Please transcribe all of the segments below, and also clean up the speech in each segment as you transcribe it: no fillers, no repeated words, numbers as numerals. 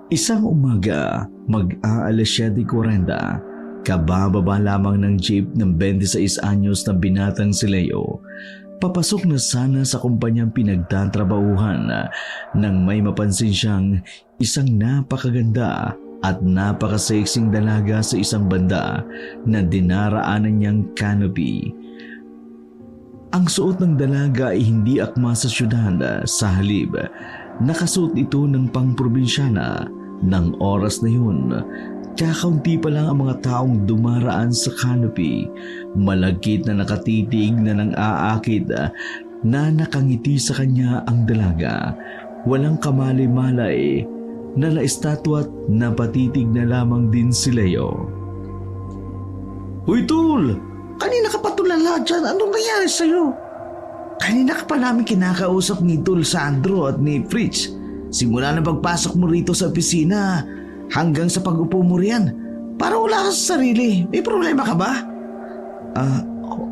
Isang umaga, mag-aalas 7:40, kabababa lamang ng jeep ng 26 anyos na binatang si Leo. Papasok na sana sa kumpanyang pinagtatrabahuhan nang may mapansin siyang isang napakaganda at napakasexing dalaga sa isang banda na dinaraanan niyang canopy. Ang suot ng dalaga ay hindi akma sa syudad, sa halip nakasuot ito ng pangprobinsyana. Nang oras na yun, kakaunti pa lang ang mga taong dumaraan sa canopy. Malagkit na nakatitig na nang aakit na nakangiti sa kanya ang dalaga. Walang kamali-malay na naistatwa at napatitig na lamang din si Leo. Uy, Tol! Kanina ka pa tulala dyan. Anong nangyari sa'yo? Kanina ka pa namin kinakausap ni Tol Sandro at ni Fritz. Simula na pagpasok mo rito sa opisina hanggang sa pag-upo mo riyan. Parang wala ka sa sarili. May problema ka ba?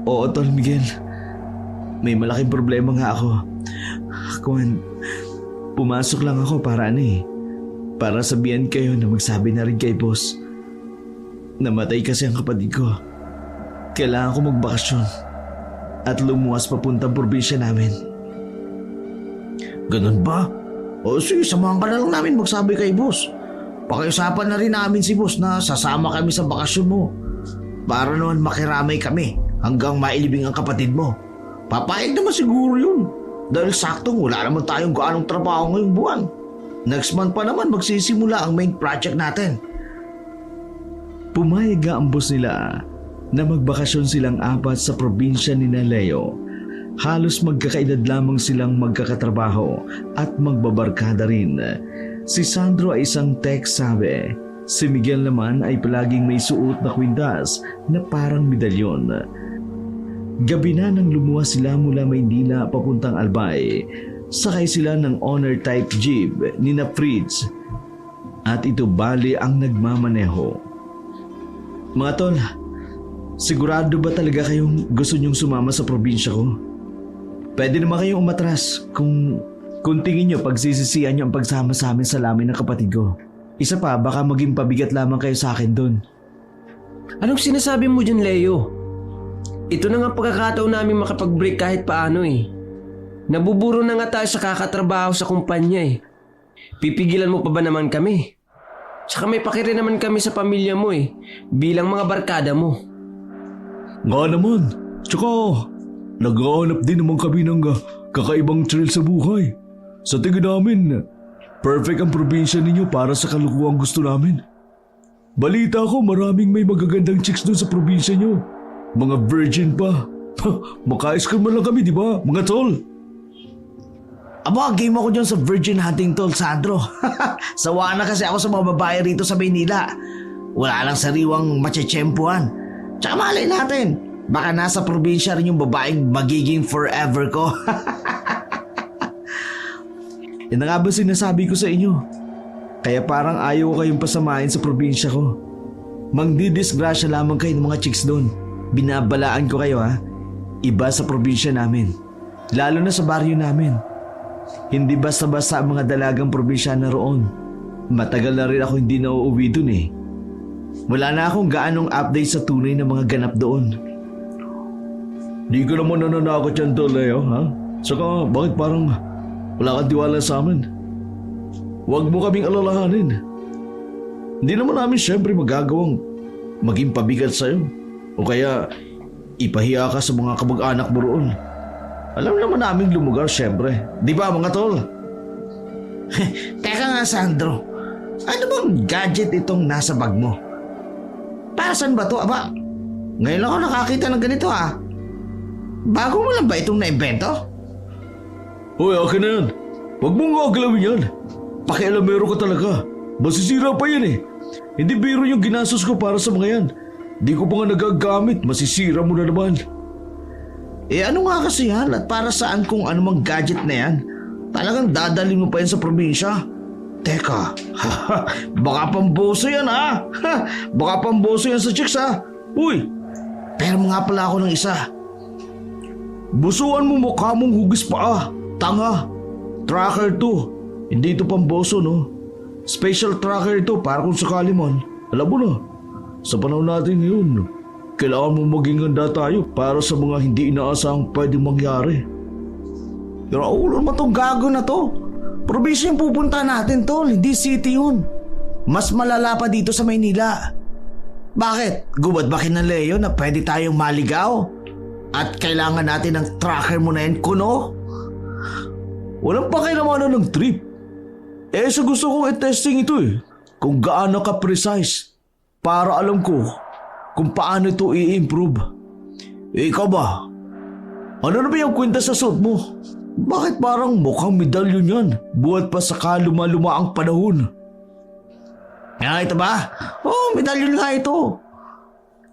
Oo, Tol Miguel. May malaking problema nga ako. Pumasok lang ako para sabihan kayo na magsabi na rin kay boss. Namatay kasi ang kapatid ko. Kailangan ko magbakasyon at lumuwas papuntang probinsya namin. Ganun ba? O sige, samahan ka na lang namin magsabi kay boss. Pakiusapan na rin namin si boss na sasama kami sa bakasyon mo. Para naman makiramay kami hanggang mailibing ang kapatid mo. Papayag naman siguro yun. Dahil saktong wala naman tayong gaanong trabaho ngayong buwan. Next month pa naman magsisimula ang main project natin. Pumayag ang boss nila na magbakasyon silang apat sa probinsya ni Leo. Halos magkakaedad lamang silang magkakatrabaho at magbabarkada rin. Si Sandro ay isang tech-savvy. Si Miguel naman ay palaging may suot na kwintas na parang medalyon. Gabi na nang lumuwas sila mula Maynila papuntang Albay. Sakay sila ng honor-type jeep ni na Fritz at ito bali ang nagmamaneho. Mga tol, sigurado ba talaga kayong gusto nyong sumama sa probinsya ko? Pwede naman kayong umatras kung tingin nyo pagsisisihan nyo ang pagsama sa amin sa lamin ng kapatid ko. Isa pa, baka maging pabigat lamang kayo sa akin doon. Anong sinasabi mo dyan, Leo? Ito na nga pagkakataon namin makapag-break kahit paano eh. Nabuburo na nga tayo sa kakatrabaho sa kumpanya eh. Pipigilan mo pa ba naman kami? Tsaka may pakiri naman kami sa pamilya mo eh, bilang mga barkada mo. Nga naman, tsaka naghahanap din naman kami ng kakaibang thrill sa buhay. Sa tingin namin, perfect ang probinsya ninyo para sa kalukuhang gusto namin. Balita ko maraming may magagandang chicks doon sa probinsya nyo. Mga virgin pa. Maka-scream man lang kami, di ba, mga tol? Aba, game ako dyan sa virgin hunting, Tol Sandro. Sawa na kasi ako sa mga babae rito sa Maynila. Wala lang sariwang machechempuan. Tsaka malay natin, baka nasa probinsya rin yung babaeng magiging forever ko. Yan na nga ba sinasabi ko sa inyo? Kaya parang ayaw ko kayong pasamahin sa probinsya ko. Mangdidisgrasya lamang kayo ng mga chicks doon. Binabalaan ko kayo ha. Iba sa probinsya namin. Lalo na sa baryo namin. Hindi basta-basta ang mga dalagang probinsyana roon. Matagal na rin ako hindi nauuwi doon eh. Wala na akong gaanong update sa tunay na mga ganap doon. Di ko naman nananakot yan to, Leo, ha? Saka bakit parang wala kang tiwala sa amin? Huwag mo kaming alalahanin. Hindi naman namin siyempre magagawang maging pabigat sa'yo. O kaya ipahiya ka sa mga kamag-anak mo roon. Alam naman namin lumugar siyempre. Di ba mga tol? Teka nga, Sandro. Ano bang gadget itong nasa bag mo? Para saan ba to? Aba, ngayon lang ako nakakita ng ganito ha. Bago mo lang ba itong naimbento? Hoy, akin na yan. Huwag mong gagalawin yan. Pakialamero ka talaga. Masisira pa yan eh. Hindi biro yung ginastos ko para sa mga yan. Di ko pa nga nagagamit. Masisira mo na naman. Eh ano nga kasi yan at para saan kung anumang gadget na yan? Talagang dadalhin mo pa yan sa probinsya? Teka, baka pamboso yan ha? Baka pamboso yan sa chicks ha? Uy, pero nga pala ako ng isa. Busuan mo mukha mong hugis pa ah. Tanga. Tracker to. Hindi ito pamboso no? Special tracker ito para kung sakali man. Alam mo na, sa panahon natin ngayon, kailangan mo maging handa tayo para sa mga hindi inaasahang pwedeng mangyari. Pero ulo naman tong gago na to. Probinsya yung pupunta natin, tol. Hindi city yun. Mas malala pa dito sa Maynila. Bakit? Gubad ba kina Leo na pwede tayong maligaw? At kailangan natin ng tracker mo na yan, kuno? Walang pakialamanan ng trip. So gusto kong i-testing ito kung gaano ka precise para alam ko kung paano ito i-improve. Ikaw ba? Ano na ba yung kwenta sa suit mo? Bakit parang mukhang medalyon yan buhat pa sa kaluma-luma ang panahon? Ito ba? Medalyon nga ito.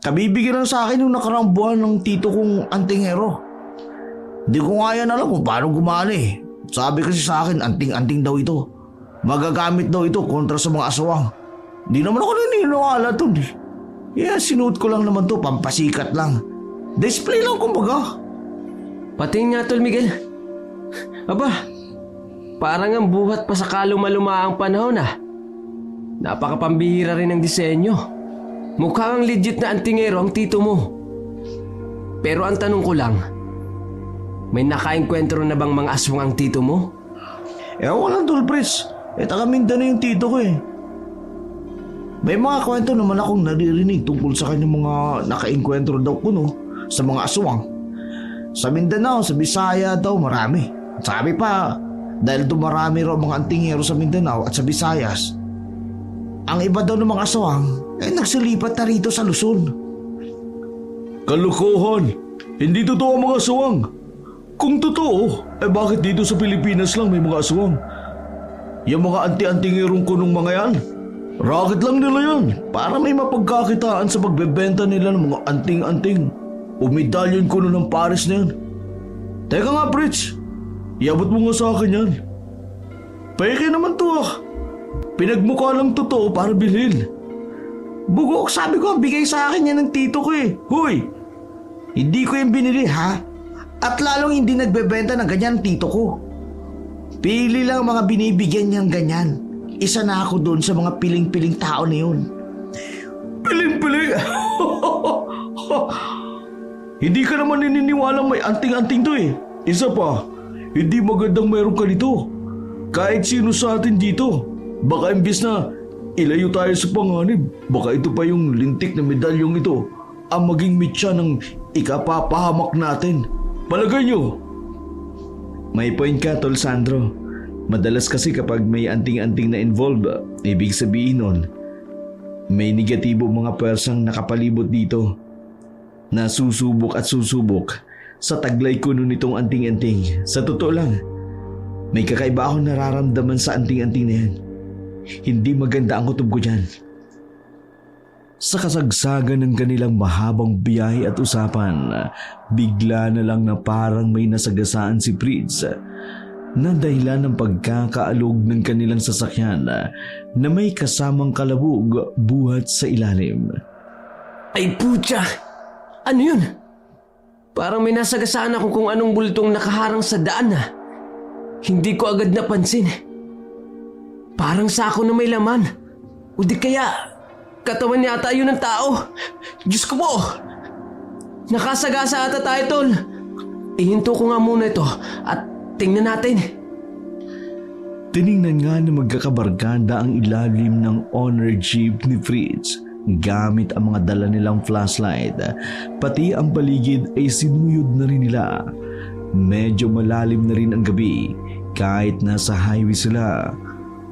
Kabibigyan lang sa akin yung nakaraang buwan ng tito kong antingero. Hindi ko nga yan alam kung paano gumana Sabi kasi sa akin, anting-anting daw ito. Magagamit daw ito kontra sa mga aswang. Di naman ako naniniwala to. Sinuot ko lang naman to, pampasikat lang. Display lang kumbaga. Patingin nga, Tol Miguel. Aba, parang ang buhat pa sa kaluma-luma ang panahon Napakapambihira rin ng disenyo. Mukhang legit na antingero ang tito mo. Pero ang tanong ko lang, may nakaengkwentro na bang mga aswang ang tito mo? Walang Tulpris. Taga Mindanao yung tito ko May mga kwento naman akong naririnig tungkol sa kanyang mga nakaengkwentro daw kuno sa mga aswang. Sa Mindanao, sa Bisaya daw marami. Sabi pa, dahil dumarami raw mga antingero sa Mindanao at sa Visayas, ang iba daw ng mga aswang nagsilipat na rito sa Luzon. Kalokohan! Hindi totoo ang mga aswang. Kung totoo, bakit dito sa Pilipinas lang may mga aswang? Yung mga anti-antingerong kunong mga yan, racket lang nila yan para may mapagkakitaan sa pagbebenta nila ng mga anting-anting o medalyon kuno ng Paris na yan. Teka nga, Fritz, iabot mo nga sa akin yan. Peke naman to Pinagmukha lang totoo para bilhin. Bugok, sabi ko, bigay sa akin yan ng tito ko Huy, hindi ko yung binili At lalong hindi nagbebenta ng ganyan tito ko. Pili lang mga binibigyan niyang ganyan. Isa na ako doon sa mga piling-piling tao na yun. Piling-piling? Hindi ka naman naniniwalang may anting-anting to Isa pa, hindi magandang mayroon ka nito. Kahit sino sa atin dito, baka imbis na ilayo tayo sa panganib, baka ito pa yung lintik na medalyong ito ang maging mitya ng ikapapahamak natin. Palagay nyo? May point ka, Tol Sandro. Madalas kasi kapag may anting-anting na involved, ibig sabihin nun, may negatibo mga persang nakapalibot dito na susubok at susubok sa taglay kuno nitong anting-anting. Sa totoo lang, may kakaiba akong nararamdaman sa anting-anting na yan. Hindi maganda ang kutob ko dyan. Sa kasagsagan ng kanilang mahabang biyahe at usapan, bigla na lang na parang may nasagasaan si Fritz na dahilan ng pagkakaalog ng kanilang sasakyan na may kasamang kalabog buhat sa ilalim. Ay putya! Ano yun? Parang may nasagasaan ako kung anong bultong nakaharang sa daan Hindi ko agad napansin. Parang sako na may laman. O di kaya katawan yata yun ng tao. Diyos ko po! Nakasagasa ata tayo, Tol. Ihinto ko nga muna ito at tingnan natin. Tiningnan nga na magkakabarkada ang ilalim ng honor jeep ni Fritz gamit ang mga dala nilang flashlight. Pati ang paligid ay sinuyod na rin nila. Medyo malalim na rin ang gabi. Kahit nasa highway sila,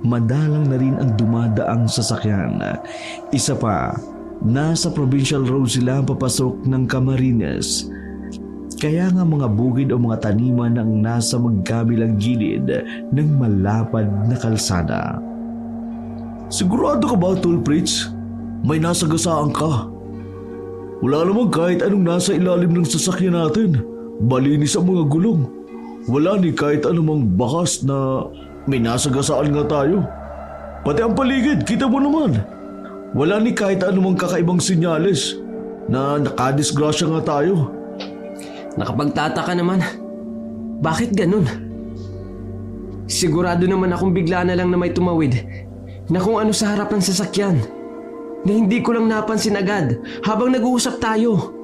madalang na rin ang dumadaang sasakyan. Isa pa, nasa provincial road sila papasok ng Camarines. Kaya nga mga bukid o mga taniman ang nasa magkabilang gilid ng malapad na kalsada. Sigurado ka ba, Tol Fritz? May nasagasaan ka? Wala namang kahit anong nasa ilalim ng sasakyan natin. Malinis ang mga gulong. Wala ni kahit anumang bakas na may nasagasaan nga tayo. Pati ang paligid, kita mo naman. Wala ni kahit anumang kakaibang senyales na nakadisgrasya nga tayo. Nakapagtataka naman. Bakit ganun? Sigurado naman akong bigla na lang na may tumawid. na kung ano sa harap ng sasakyan na hindi ko lang napansin agad habang nag-uusap tayo.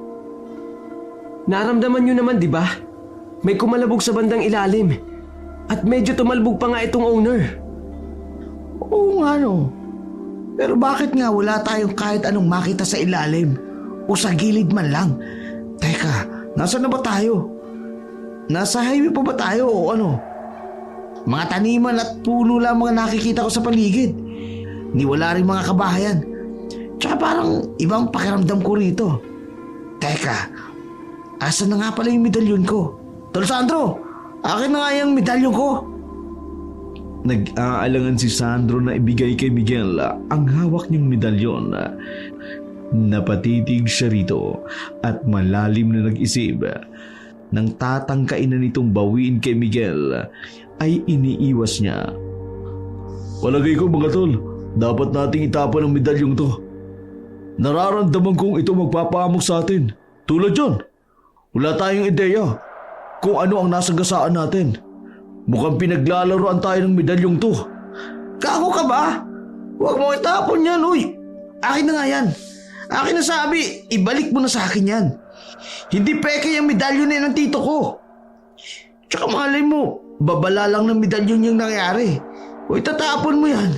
Naramdaman nyo naman, di ba? May kumalabog sa bandang ilalim at medyo tumalbog pa nga itong owner. Oo nga no. Pero bakit nga wala tayong kahit anong makita sa ilalim o sa gilid man lang? Teka, nasa na ba tayo? Nasa highway pa ba tayo o ano? Mga taniman at puno lang mga nakikita ko sa paligid. Ni wala rin mga kabahayan. Tsaka parang ibang pakiramdam ko rito. Teka, asa na nga pala yung medalyon ko? Tol Sandro, akin na nga yung medalyon ko. Nag-aalangan si Sandro na ibigay kay Miguel ang hawak niyang medalyon. Napatitig siya rito at malalim na nag-isip. Nang tatangkain na nitong bawiin kay Miguel, ay iniiwas niya. Palagay ko mga tol, dapat nating itapon ang medalyong to. Nararamdaman kong ito magpapaamok sa atin. Tulad yun, wala tayong ideya kung ano ang nasa gasaan natin. Mukhang pinaglalaroan tayo ng medalyong to. Kako ka ba? Huwag mo itapon yan, uy. Akin na nga yan. Akin na sabi, ibalik mo na sa akin yan. Hindi peke yung medalyon na ng tito ko. Tsaka malay mo, babala lang ng medalyon yung nangyari. O itatapon mo yan.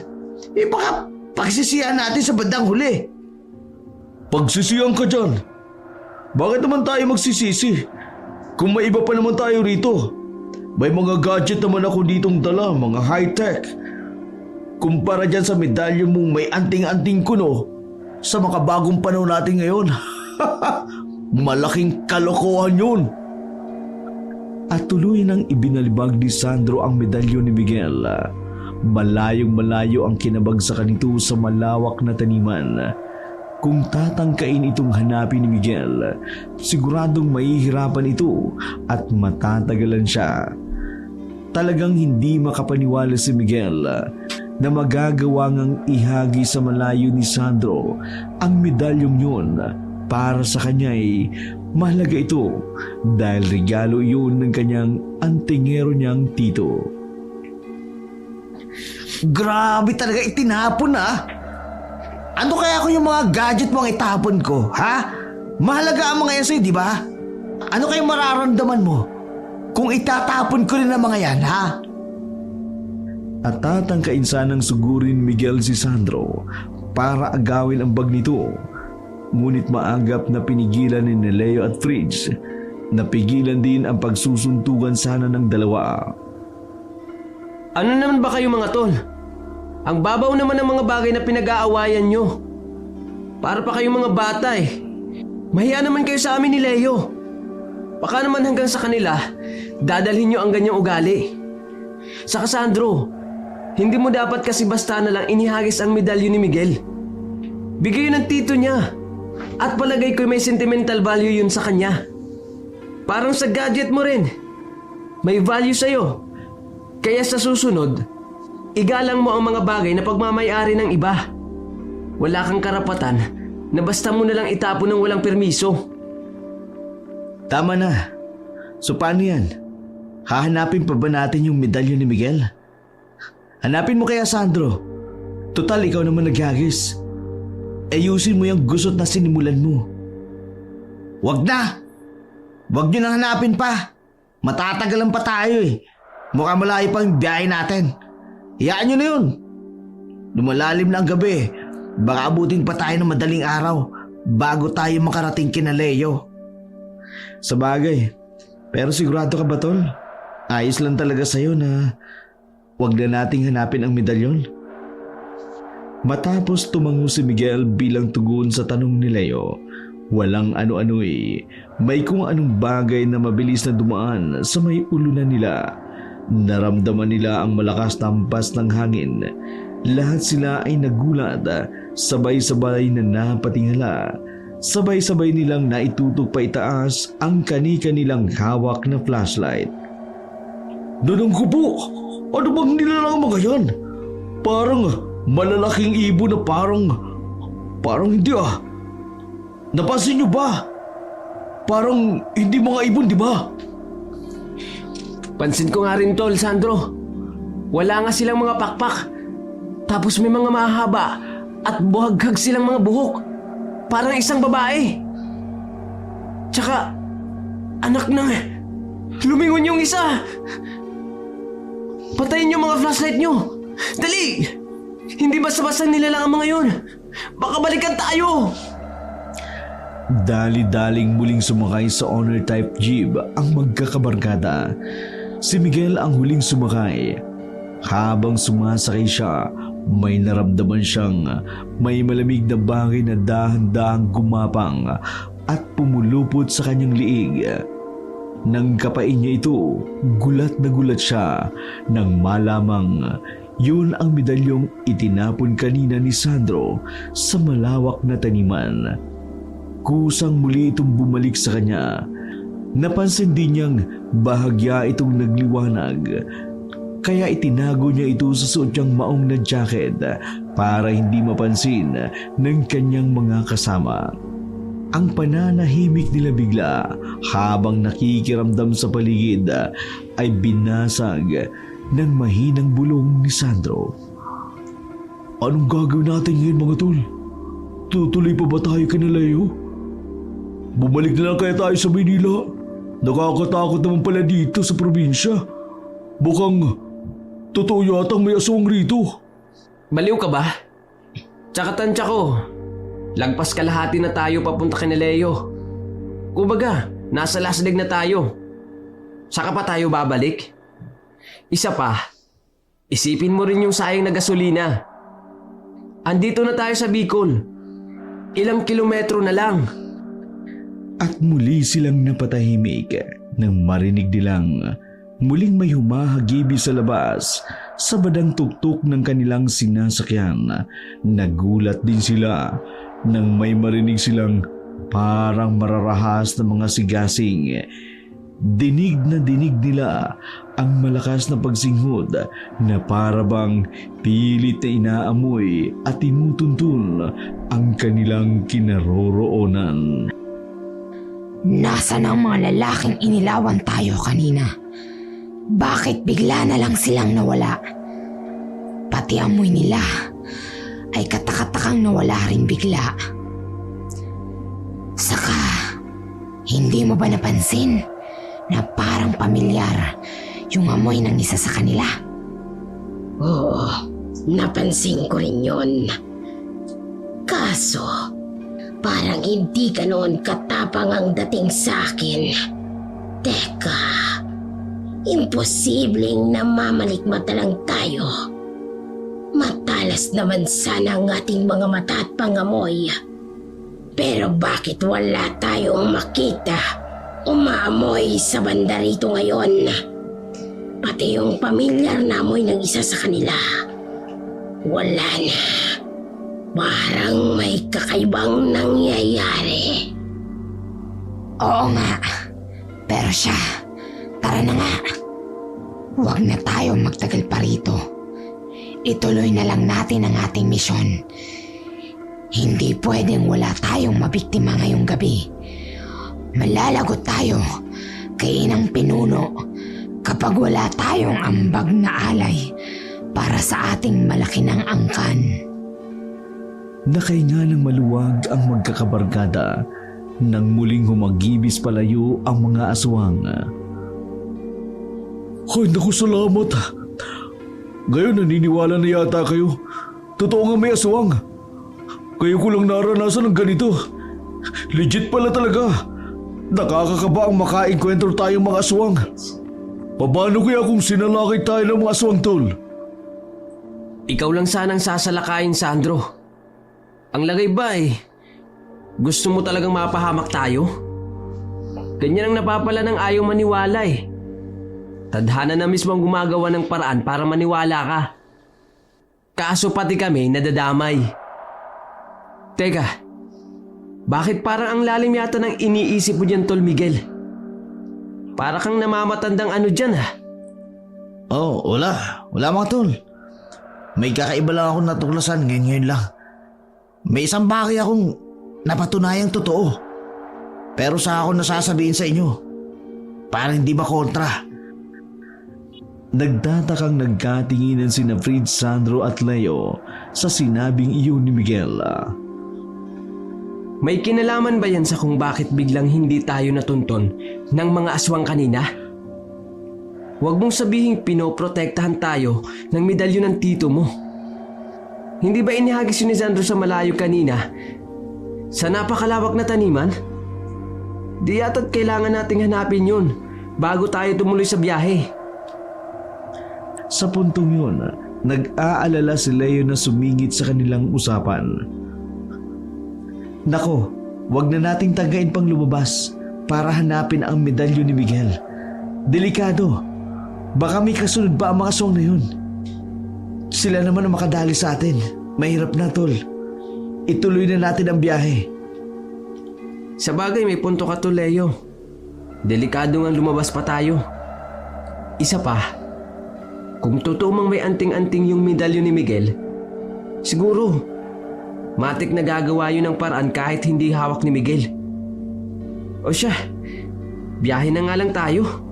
Baka pagsisihan natin sa bandang huli. Pagsisihan ka dyan. Bakit naman tayo magsisisi? Kung may iba pa naman tayo rito. May mga gadget naman ako ditong dala, mga high-tech. Kumpara dyan sa medalyon mong may anting-anting kuno sa makabagong panahon natin ngayon. Malaking kalokohan yun. At tuloy nang ibinalibag ni Sandro ang medalyon ni Miguel. Malayong malayo ang kinabagsakan nito sa malawak na taniman. Kung tatangkain itong hanapin ni Miguel, siguradong mahihirapan ito at matatagalan siya. Talagang hindi makapaniwala si Miguel na magagawa ngang ihagi sa malayo ni Sandro ang medalyong yun. Para sa kanya ay mahalaga ito dahil regalo iyon ng kanyang antingero niyang tito. Grabe talaga itinapon ah. Ano kaya kung yung mga gadget mo ang itapon ko, ha? Mahalaga ang mga yan sa'yo, di ba? Ano kayong mararamdaman mo kung itatapon ko rin ang mga yan, ha? At tatangkain sanang sugurin Miguel si Sandro para agawin ang bag nito. Ngunit maagap na pinigilan ni Leo at Fridge. Napigilan din ang pagsusuntugan sana ng dalawa. Ano naman ba kayo mga tol? Ang babaw naman ng mga bagay na pinag-aawayan nyo. Para pa kayong mga bata eh. Mahiya naman kayo sa amin ni Leo. Baka naman hanggang sa kanila, dadalhin nyo ang ganyang ugali. Saka Sandro, hindi mo dapat kasi basta na lang inihagis ang medalyon ni Miguel. Bigay yun ng tito niya. At palagay ko may sentimental value yun sa kanya. Parang sa gadget mo rin. May value sa'yo. Kaya sa susunod, igalang mo ang mga bagay na pagmamayari ng iba. Wala kang karapatan na basta mo na lang itapon ng walang permiso. Tama na. So paano yan? Hahanapin pa ba natin yung medalyon ni Miguel? Hanapin mo kaya Sandro. Total ikaw naman naghagis. Ayusin mo yung gusot na sinimulan mo. Wag na! Wag nyo nang hanapin pa. Matatagalan pa tayo eh. Mukhang malayo pa yung biyahe natin. Iyaan nyo na yun. Lumalalim na ang gabi. Baka abutin pa tayo ng madaling araw bago tayo makarating kina Leo. Sa bagay. Pero sigurado ka ba tol? Ayos lang talaga sa'yo na wag na nating hanapin ang medalyon. Matapos tumango si Miguel bilang tugon sa tanong ni Leo, walang ano-ano eh. May kung anong bagay na mabilis na dumaan sa may ulunan nila. Naramdaman nila ang malakas na hampas ng hangin. Lahat sila ay nagulat, sabay-sabay na napatingala. Sabay-sabay nilang naitutok pa itaas ang kani-kanilang hawak na flashlight. Nanang ko po! Ano bang nilalang mga yan? Parang malalaking ibon na parang hindi ah. Napansin niyo ba? Parang hindi mga ibon, di ba? Pansin ko nga rin tol, Sandro. Wala nga silang mga pakpak. Tapos may mga mahaba at buhaghag silang mga buhok. Parang isang babae. Tsaka, anak ng... Lumingon yung isa! Patayin yung mga flashlight nyo! Dali! Hindi basta-basta nilalang ang mga yun! Baka balikan tayo! Dali-daling muling sumakay sa honor type jeep ang magkakabarkada. Si Miguel ang huling sumakay. Habang sumasakay siya, may naramdaman siyang may malamig na bagay na dahan-dahang gumapang at pumulupot sa kanyang liig. Nang kapain niya ito, gulat na gulat siya nang malamang yun ang medalyong itinapon kanina ni Sandro sa malawak na taniman. Kusang muli itong bumalik sa kanya. Napansin din niyang bahagya itong nagliwanag. Kaya itinago niya ito sa suot niyang maong na jacket para hindi mapansin ng kanyang mga kasama. Ang pananahimik nila bigla habang nakikiramdam sa paligid ay binasag ng mahinang bulong ni Sandro. Anong gagawin natin ngayon mga tol? Tutuloy pa ba tayo kay Leo? Bumalik na lang kaya tayo sa Manila? Nakakatakot naman pala dito sa probinsya. Bukang totoo yatang may aswang rito. Baliw ka ba? Tsaka tansya ko, lagpas kalahati na tayo papunta kay Leo. Kumbaga, nasa last leg na tayo. Saka pa tayo babalik? Isa pa, isipin mo rin yung sayang na gasolina. Andito na tayo sa Bicol. Ilang kilometro na lang. At muli silang napatahimik nang marinig nilang muling may humahagibi sa labas sa badang tuktok ng kanilang sinasakyan. Nagulat din sila nang may marinig silang parang mararahas na mga sigasing. Dinig na dinig nila ang malakas na pagsinghod na parabang pilit na inaamoy at tinutuntun ang kanilang kinaroroonan. Nasaan ang mga lalaking inilawan tayo kanina? Bakit bigla na lang silang nawala? Pati amoy nila ay katakatakang nawala rin bigla. Saka, hindi mo ba napansin na parang pamilyar yung amoy ng isa sa kanila? Oo, napansin ko rin yun. Kaso, parang hindi ganoon katapang ang dating sa akin. Teka, imposibleng namamalikmata lang tayo. Matalas naman sana ang ating mga mata at pangamoy. Pero bakit wala tayong makita o maamoy sa banda rito ngayon? Pati yung pamilyar na amoy ng isa sa kanila, wala na. Parang may kakaibang nangyayari. Oo nga, pero siya, tara na nga. Huwag na tayo magtagal pa rito. Ituloy na lang natin ang ating misyon. Hindi pwedeng wala tayong mabiktima ngayong gabi. Malalagot tayo kay Inang Pinuno kapag wala tayong ambag na alay para sa ating malaki ng angkan. Nakahinga ng maluwag ang magkakabarkada nang muling humagibis palayo ang mga aswang. Ay, naku, salamat. Ngayon naniniwala na yata kayo. Totoo nga may aswang. Kayo ko lang naranasan ng ganito. Legit pala talaga. Nakakakaba ang makaengkwentro tayong mga aswang. Paano kaya kung sinalakay tayo ng mga aswang, tol? Ikaw lang sanang sasalakayin, Sandro. Ang lagay ba gusto mo talagang mapahamak tayo? Ganyan ang napapala ng ayaw maniwala Tadhana na mismo ang gumagawa ng paraan para maniwala ka. Kaso pati kami nadadamay. Teka, bakit parang ang lalim yata ng iniisip mo dyan, Tol Miguel? Para kang namamatandang ano dyan Oh, wala. Wala mga tol. May kakaiba lang akong natuklasan ngayon lang. May isang bagay akong napatunayang totoo. Pero sa ako nasasabihin sa inyo, para hindi makontra. Nagtatakang nagkatinginan sina Fritz, Sandro at Leo sa sinabing iyon ni Miguel. May kinalaman ba yan sa kung bakit biglang hindi tayo natunton ng mga aswang kanina? Huwag mong sabihing pinoprotektahan tayo ng medalyon ng tito mo. Hindi ba inihagis yun ni Sandro sa malayo kanina sa napakalawak na taniman? Di yata't kailangan nating hanapin yun bago tayo tumuloy sa biyahe. Sa puntong yun, nag-aalala si Leo na sumingit sa kanilang usapan. Nako, wag na nating tagain pang lumabas para hanapin ang medalyon ni Miguel. Delikado. Baka may kasunod pa ang mga aswang na yun. Sila naman ang makadali sa atin. Mahirap na, tol. Ituloy na natin ang biyahe. Sa bagay may punto ka to, Leo. Delikado nga lumabas pa tayo. Isa pa, kung totoo mang may anting-anting yung medalyon ni Miguel, siguro, matik na gagawa yun ng paraan kahit hindi hawak ni Miguel. O siya, biyahe na nga lang tayo.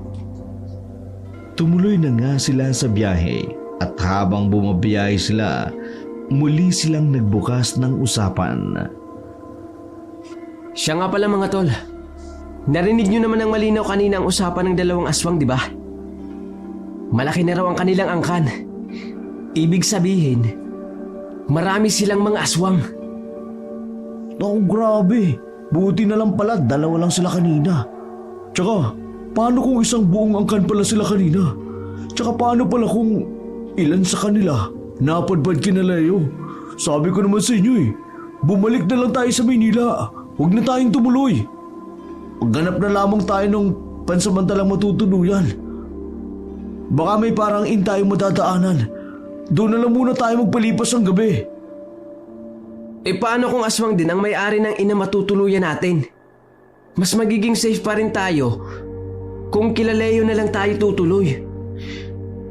Tumuloy na nga sila sa biyahe at habang bumabiyahe sila, muli silang nagbukas ng usapan. Siya nga pala mga tol. Narinig nyo naman ng malinaw kanina ang usapan ng dalawang aswang, di ba? Malaki na raw ang kanilang angkan. Ibig sabihin, marami silang mga aswang. Naku, grabe. Buti na lang pala, dalawa lang sila kanina. Tsaka, paano kung isang buong angkan pala sila kanina? Tsaka paano pala kung ilan sa kanila napadpad kina Leo? Sabi ko naman sa inyo bumalik na lang tayo sa Maynila. Huwag na tayong tumuloy. Maghanap na lamang tayo ng pansamantalang matutuluyan. Baka may parang inn tayong madadaanan. Doon na lang muna tayo magpalipas ang gabi. Paano kung aswang din ang may-ari ng ina matutuluyan natin? Mas magiging safe pa rin tayo kung kila Leo na lang tayo tutuloy.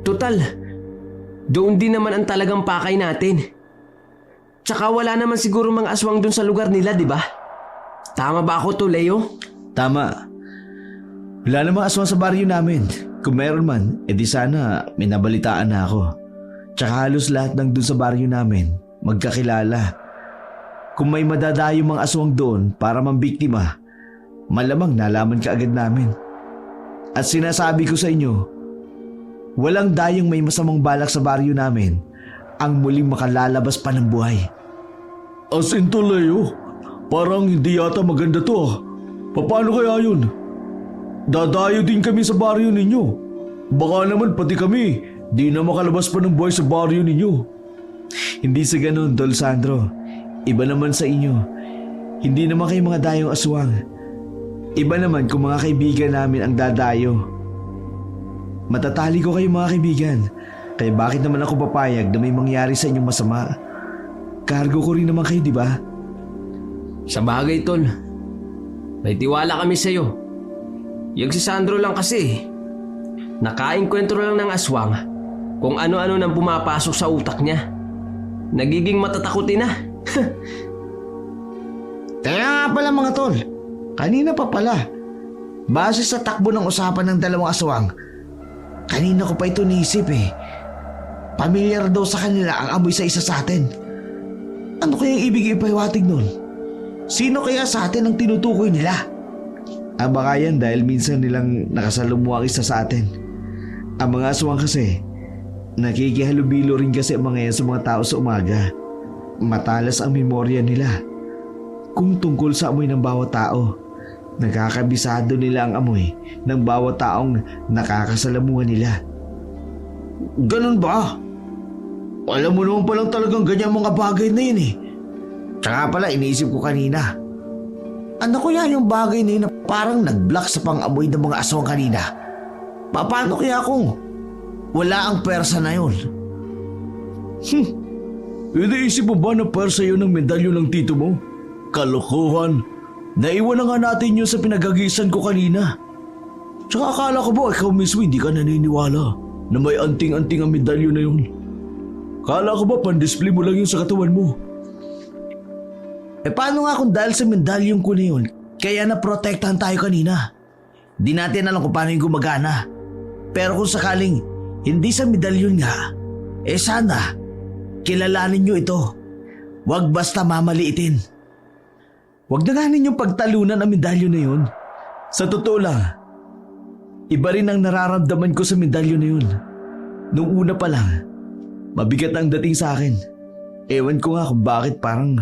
Total, doon din naman ang talagang pakay natin. Tsaka wala naman siguro mga aswang doon sa lugar nila, di ba? Tama ba ako to, Leo? Tama. Wala namang aswang sa baryo namin. Kung meron man, edi sana may nabalitaan na ako. Tsaka halos lahat ng doon sa baryo namin magkakilala. Kung may madadayo mga aswang doon para mambiktima, malamang nalaman ka agad namin. At sinasabi ko sa inyo, walang dayong may masamang balak sa baryo namin ang muling makalalabas pa ng buhay. As in to, Leo, parang hindi yata maganda to ah. Paano kaya yun? Dadayo din kami sa baryo ninyo. Baka naman pati kami di na makalabas pa ng buhay sa baryo ninyo. Hindi sa ganun, Dol Sandro. Iba naman sa inyo. Hindi naman kayo mga dayong aswang. Iba naman kung mga kaibigan namin ang dadayo. Matatali ko kayo mga kaibigan. Kaya bakit naman ako papayag na may mangyari sa inyong masama? Cargo ko rin naman kayo, di ba? Sa bagay, tol. May tiwala kami sa'yo. Yung si Sandro lang kasi, nakainkwentro lang ng aswang kung ano-ano nang pumapasok sa utak niya. Nagiging matatakutin na. Kaya nga pala mga tol, kanina pa pala. Base sa takbo ng usapan ng dalawang aswang, kanina ko pa ito naisip Pamilyar daw sa kanila ang amoy sa isa sa atin. Ano kaya ibig ipahiwatig nun? Sino kaya sa atin ang tinutukoy nila? Baka yan dahil minsan nilang nakasalumuha ang isa sa atin. Ang mga aswang kasi, nakikihalubilo rin kasi ang mga yan sa mga tao sa umaga. Matalas ang memorya nila. Kung tungkol sa amoy ng bawat tao, nakakabisado nila ang amoy ng bawat taong nakakasalamuhan nila. Ganun ba? Alam mo naman palang talagang ganyan mga bagay na yun Tsaka pala iniisip ko kanina. Ano kaya yung bagay na yun na parang nag-block sa pang-amoy ng mga aswang kanina? Paano kaya kung wala ang persa na yun? Iniisip mo ba na persa yun ng medalyo ng tito mo? Kalokohan. Naiwan na nga natin yun sa pinagagisan ko kanina. Tsaka akala ko ba ikaw mismo hindi ka naniniwala na may anting-anting ang medalyo na yun? Akala ko ba pan-display mo lang yun sa katawan mo? Paano nga kung dahil sa medalyong ko na yun, kaya naprotektahan tayo kanina? Di natin alam kung paano yung gumagana. Pero kung sakaling hindi sa medalyon nga, sana, kilalanin nyo ito. Huwag basta mamaliitin. Huwag na nga ninyong pagtalunan ang medalyon na yun. Sa totoo lang, iba rin ang nararamdaman ko sa medalyon na yun. Nung una pa lang, mabigat ang dating sa akin. Ewan ko nga kung bakit parang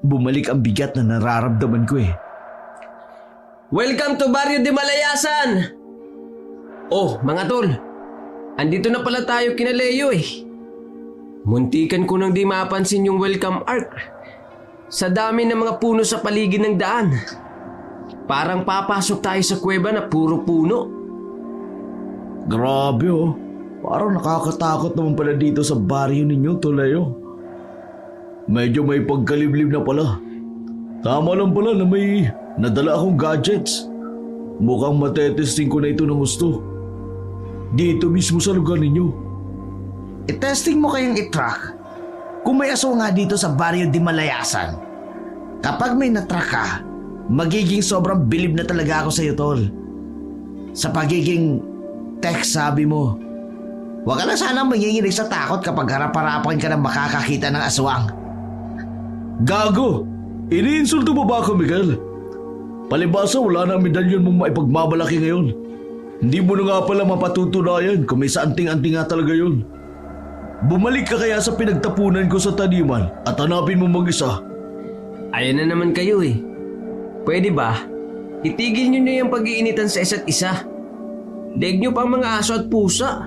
bumalik ang bigat na nararamdaman ko eh. Welcome to Barrio de Malayasan! Oh, mga tol. Andito na pala tayo kina Leo eh. Muntikan ko nang di mapansin yung welcome arc. Sa dami ng mga puno sa paligid ng daan. Parang papasok tayo sa kuweba na puro puno. Grabe oh. Parang nakakatakot naman pala dito sa baryo ninyo, Toleo. Medyo may pagkaliblib na pala. Tama lang pala na may nadala akong gadgets. Mukhang matetesting ko na ito ng gusto. Dito mismo sa lugar ninyo. I-testing mo kayong i-track kung may aso nga dito sa Barrio de Malayasan. Kapag may natrack ka, magiging sobrang bilib na talaga ako sa iyo, tol. Sa pagiging tech sabi mo. Huwag ka lang sanang manginginig sa takot kapag harap-harapan ka na makakakita ng aswang. Gago! Iniinsulto mo ba ako, Miguel? Palibasa wala na ang medalyon mong maipagmamalaki ngayon. Hindi mo na nga pala mapatutunayan kung may saanting-anting nga talaga yun. Bumalik ka kaya sa pinagtapunan ko sa taniman at hanapin mo mag-isa. Ayan na naman kayo eh. Pwede ba? Itigil nyo na yung pag-iinitan sa isa't isa. Daig nyo pang mga aso at pusa.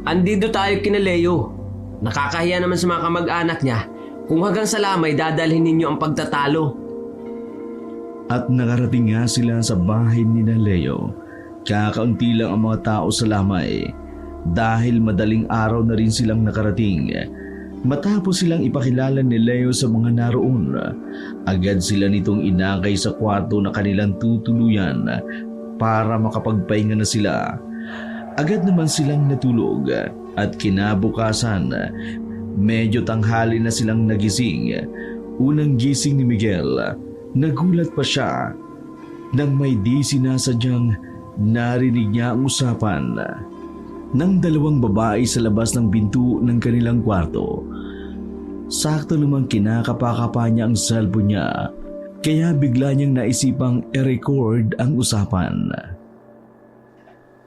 Andito tayo kina Leo. Nakakahiya naman sa mga kamag-anak niya kung hanggang sa lamay dadalhin ninyo ang pagtatalo. At nakarating nga sila sa bahay ni na Leo. Kakaunti lang ang mga tao sa lamay dahil madaling araw na rin silang nakarating. Matapos silang ipakilala ni Leo sa mga naroon, agad sila nitong inakay sa kwarto na kanilang tutuluyan para makapagpahinga na sila. Agad naman silang natulog at kinabukasan, medyo tanghali na silang nagising. Unang gising ni Miguel, nagulat pa siya nang may di sinasadyang narinig niya ang usapan ng dalawang babae sa labas ng pinto ng kanilang kwarto. Sakto namang kinakapakapa niya ang cellphone niya, kaya bigla niyang naisipang i-record ang usapan.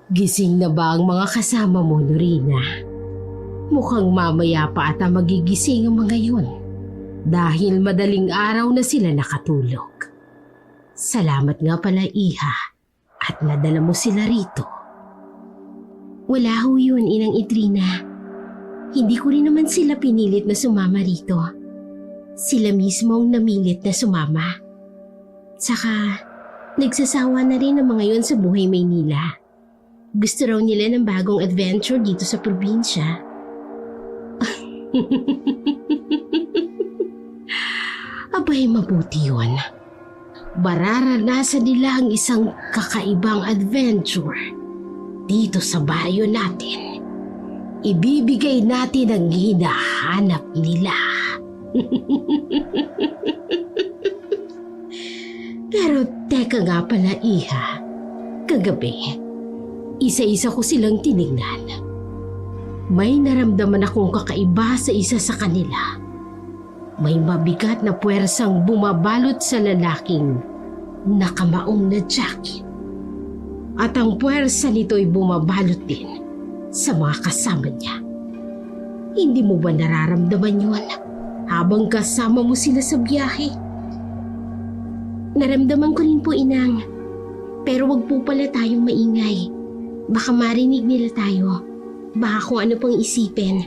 Gising na ba ang mga kasama mo, Norina? Mukhang mamaya pa ata magigising ang mga yun dahil madaling araw na sila nakatulog. Salamat nga pala, Iha, at nadala mo sila rito. Wala ho yun, Inang Idrina. Hindi ko rin naman sila pinilit na sumama rito. Sila mismo ang namilit na sumama. Saka, nagsasawa na rin ang mga yun sa buhay Maynila. Gusto raw nila ng bagong adventure dito sa probinsya. Abay, mabuti yun. Mararanasan nila ang isang kakaibang adventure dito sa baryo natin. Ibibigay natin ang hinahanap nila. Pero teka nga pala, Iha. Kagabi, isa-isa ko silang tinignan. May naramdaman akong kakaiba sa isa sa kanila. May mabigat na puwersang bumabalot sa lalaking nakamaong na jacket. At ang puwersa nito'y bumabalot din sa mga kasama niya. Hindi mo ba nararamdaman yun habang kasama mo sila sa biyahe? Naramdaman ko rin po, Inang. Pero wag po pala tayong maingay. Baka marinig nila tayo. Baka kung ano pang isipin.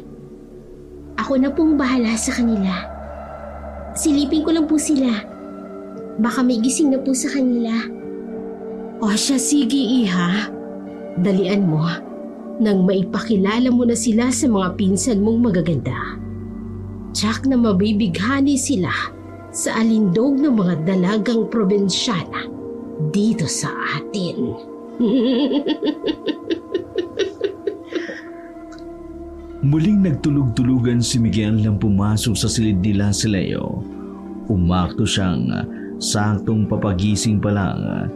Ako na pong bahala sa kanila. Silipin ko lang po sila. Baka may gising na po sa kanila. O siya, sige, Iha. Dalian mo nang maipakilala mo na sila sa mga pinsan mong magaganda. Tsak na mabibighani sila sa alindog ng mga dalagang probinsyana dito sa atin. Muling nagtulog-tulugan si Miguel nang pumasok sa silid nila si Leo. Umakto siyang saktong papagising pa lang.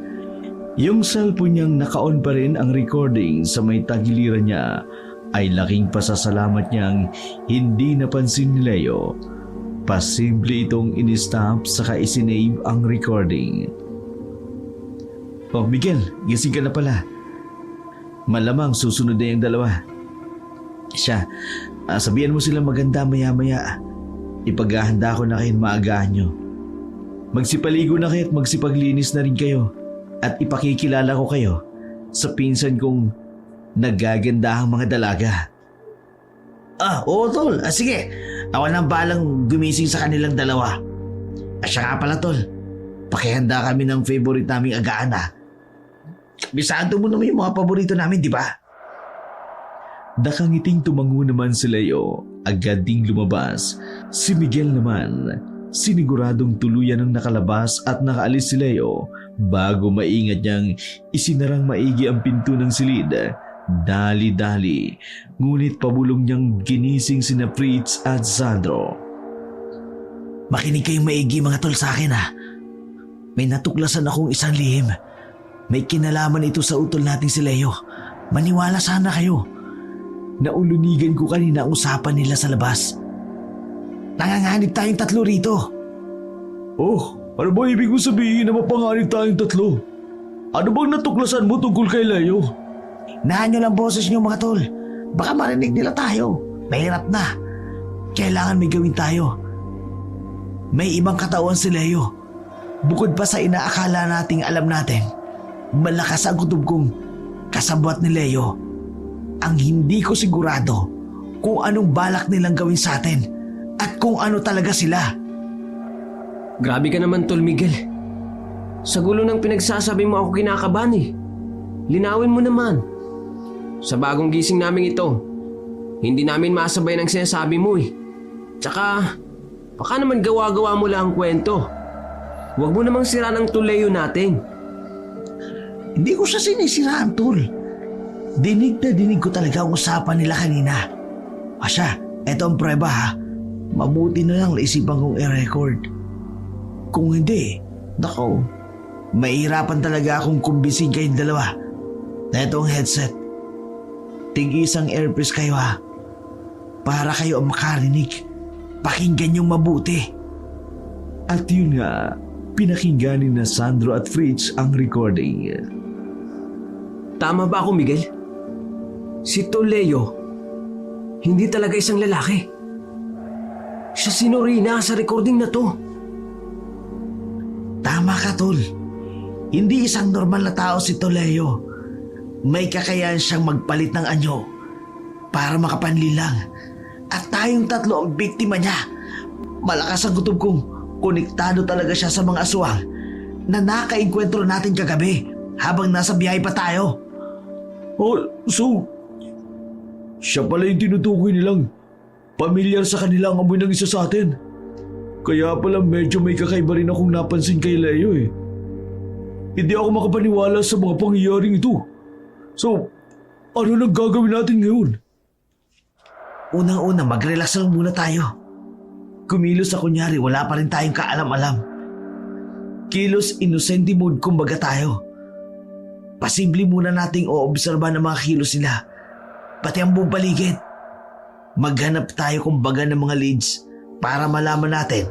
Yung cellphone niyang naka-on pa rin ang recording sa may tagiliran niya ay laking pasasalamat niyang hindi napansin ni Leo. Pasimple itong in-stop saka isinave ang recording. Oh, Miguel, gising ka na pala. Malamang susunod na yung dalawa. Siya, sabihan mo sila maganda maya-maya. Ipaghahanda ko na kayo maagahan nyo. Magsipaligo na kayo at magsipaglinis na rin kayo. At ipakikilala ko kayo sa pinsan kong nagagandahang mga dalaga. Oo tol. Sige. Ako nang balang gumising sa kanilang dalawa. Siya nga pala tol. Pakihanda kami ng favorite naming agaan Bisado mo naman yung mga paborito namin, di ba? Nakangiting tumango naman si Leo. Agad ding lumabas. Si Miguel naman, siniguradong tuluyan ang nakalabas at nakaalis si Leo bago maingat niyang isinarang maigi ang pinto ng silid. Dali-dali, ngunit pabulong niyang ginising sina Fritz at Sandro. Makinig kayong maigi mga tol sa akin May natuklasan akong isang lihim. May kinalaman ito sa utol nating si Leo. Maniwala sana kayo. Naulunigan ko kanina ang usapan nila sa labas. Nanganganib tayong 3 rito. Oh, ano ba ibig mo sabihin na mapanganib tayong 3? Ano bang natuklasan mo tungkol kay Leo? Nahan nyo lang boses nyo mga tol. Baka marinig nila tayo. Mahirap na. Kailangan may gawin tayo. May ibang katawan si Leo. Bukod pa sa inaakala nating alam natin, malakas ang kutob kong kasabwat ni Leo. Ang hindi ko sigurado kung anong balak nilang gawin sa atin at kung ano talaga sila. Grabe ka naman, Tol Miguel. Sa gulo ng pinagsasabi mo ako kinakabahan Linawin mo naman. Sa bagong gising namin ito, hindi namin masabay ng sinasabi mo Tsaka, baka naman gawa-gawa mo lang ang kwento. Huwag mo namang sira ng Tuleo natin. Hindi ko siya sinisiraan, tol. Dinig na dinig ko talaga ang usapan nila kanina. Asya, eto ang prueba Mabuti na lang naisipan kong i-record. Kung hindi, nako, mahirapan talaga akong kumbising kayong dalawa. Eto ang headset. Tig-isang earpiece kayo para kayo ang makarinig. Pakinggan niyong mabuti. At yun nga, pinakinggan ni Sandro at Fritz ang recording. Tama ba ako, Miguel? Si Tuleo, hindi talaga isang lalaki. Siya si Norina sa recording na to. Tama ka, tol. Hindi isang normal na tao si Tuleo. May kakayahan siyang magpalit ng anyo para makapanlilang. At tayong 3 ang biktima niya. Malakas ang kutob kong konektado talaga siya sa mga aswang na nakainkwentro natin kagabi habang nasa biyahe pa tayo. Oh, so, siya pala yung tinutukoy nilang pamilyar sa kanila ang amoy ng isa sa atin. Kaya pala medyo may kakaiba rin akong napansin kay Leo Hindi ako makapaniwala sa mga pangyayaring ito. So, ano nang gagawin natin ngayon? Unang-una, mag-relax lang muna tayo. Kumilos sa kunyari, wala pa rin tayong kaalam-alam. Kilos innocente mode kumbaga tayo. Pasimple muna nating oobserba ng mga kilos nila. Pati ang buong paligid. Maghanap tayo kumbaga ng mga leads para malaman natin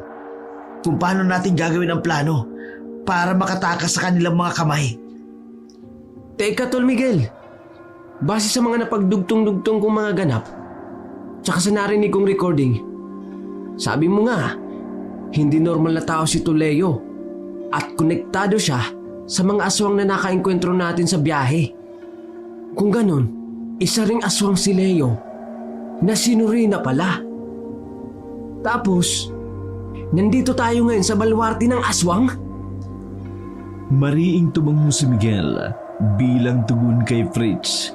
kung paano natin gagawin ang plano para makatakas sa kanilang mga kamay. Teka, Tol Miguel. Base sa mga napagdugtong-dugtong kong mga ganap, tsaka sa narinig kong recording, sabi mo nga, hindi normal na tao si Tuleo at konektado siya sa mga aswang na nakaengkwentro natin sa biyahe. Kung ganon, isa ring aswang si Leo na si Norina pala. Tapos, nandito tayo ngayon sa balwarte ng aswang? Mariing tumango si Miguel bilang tugon kay Fritz.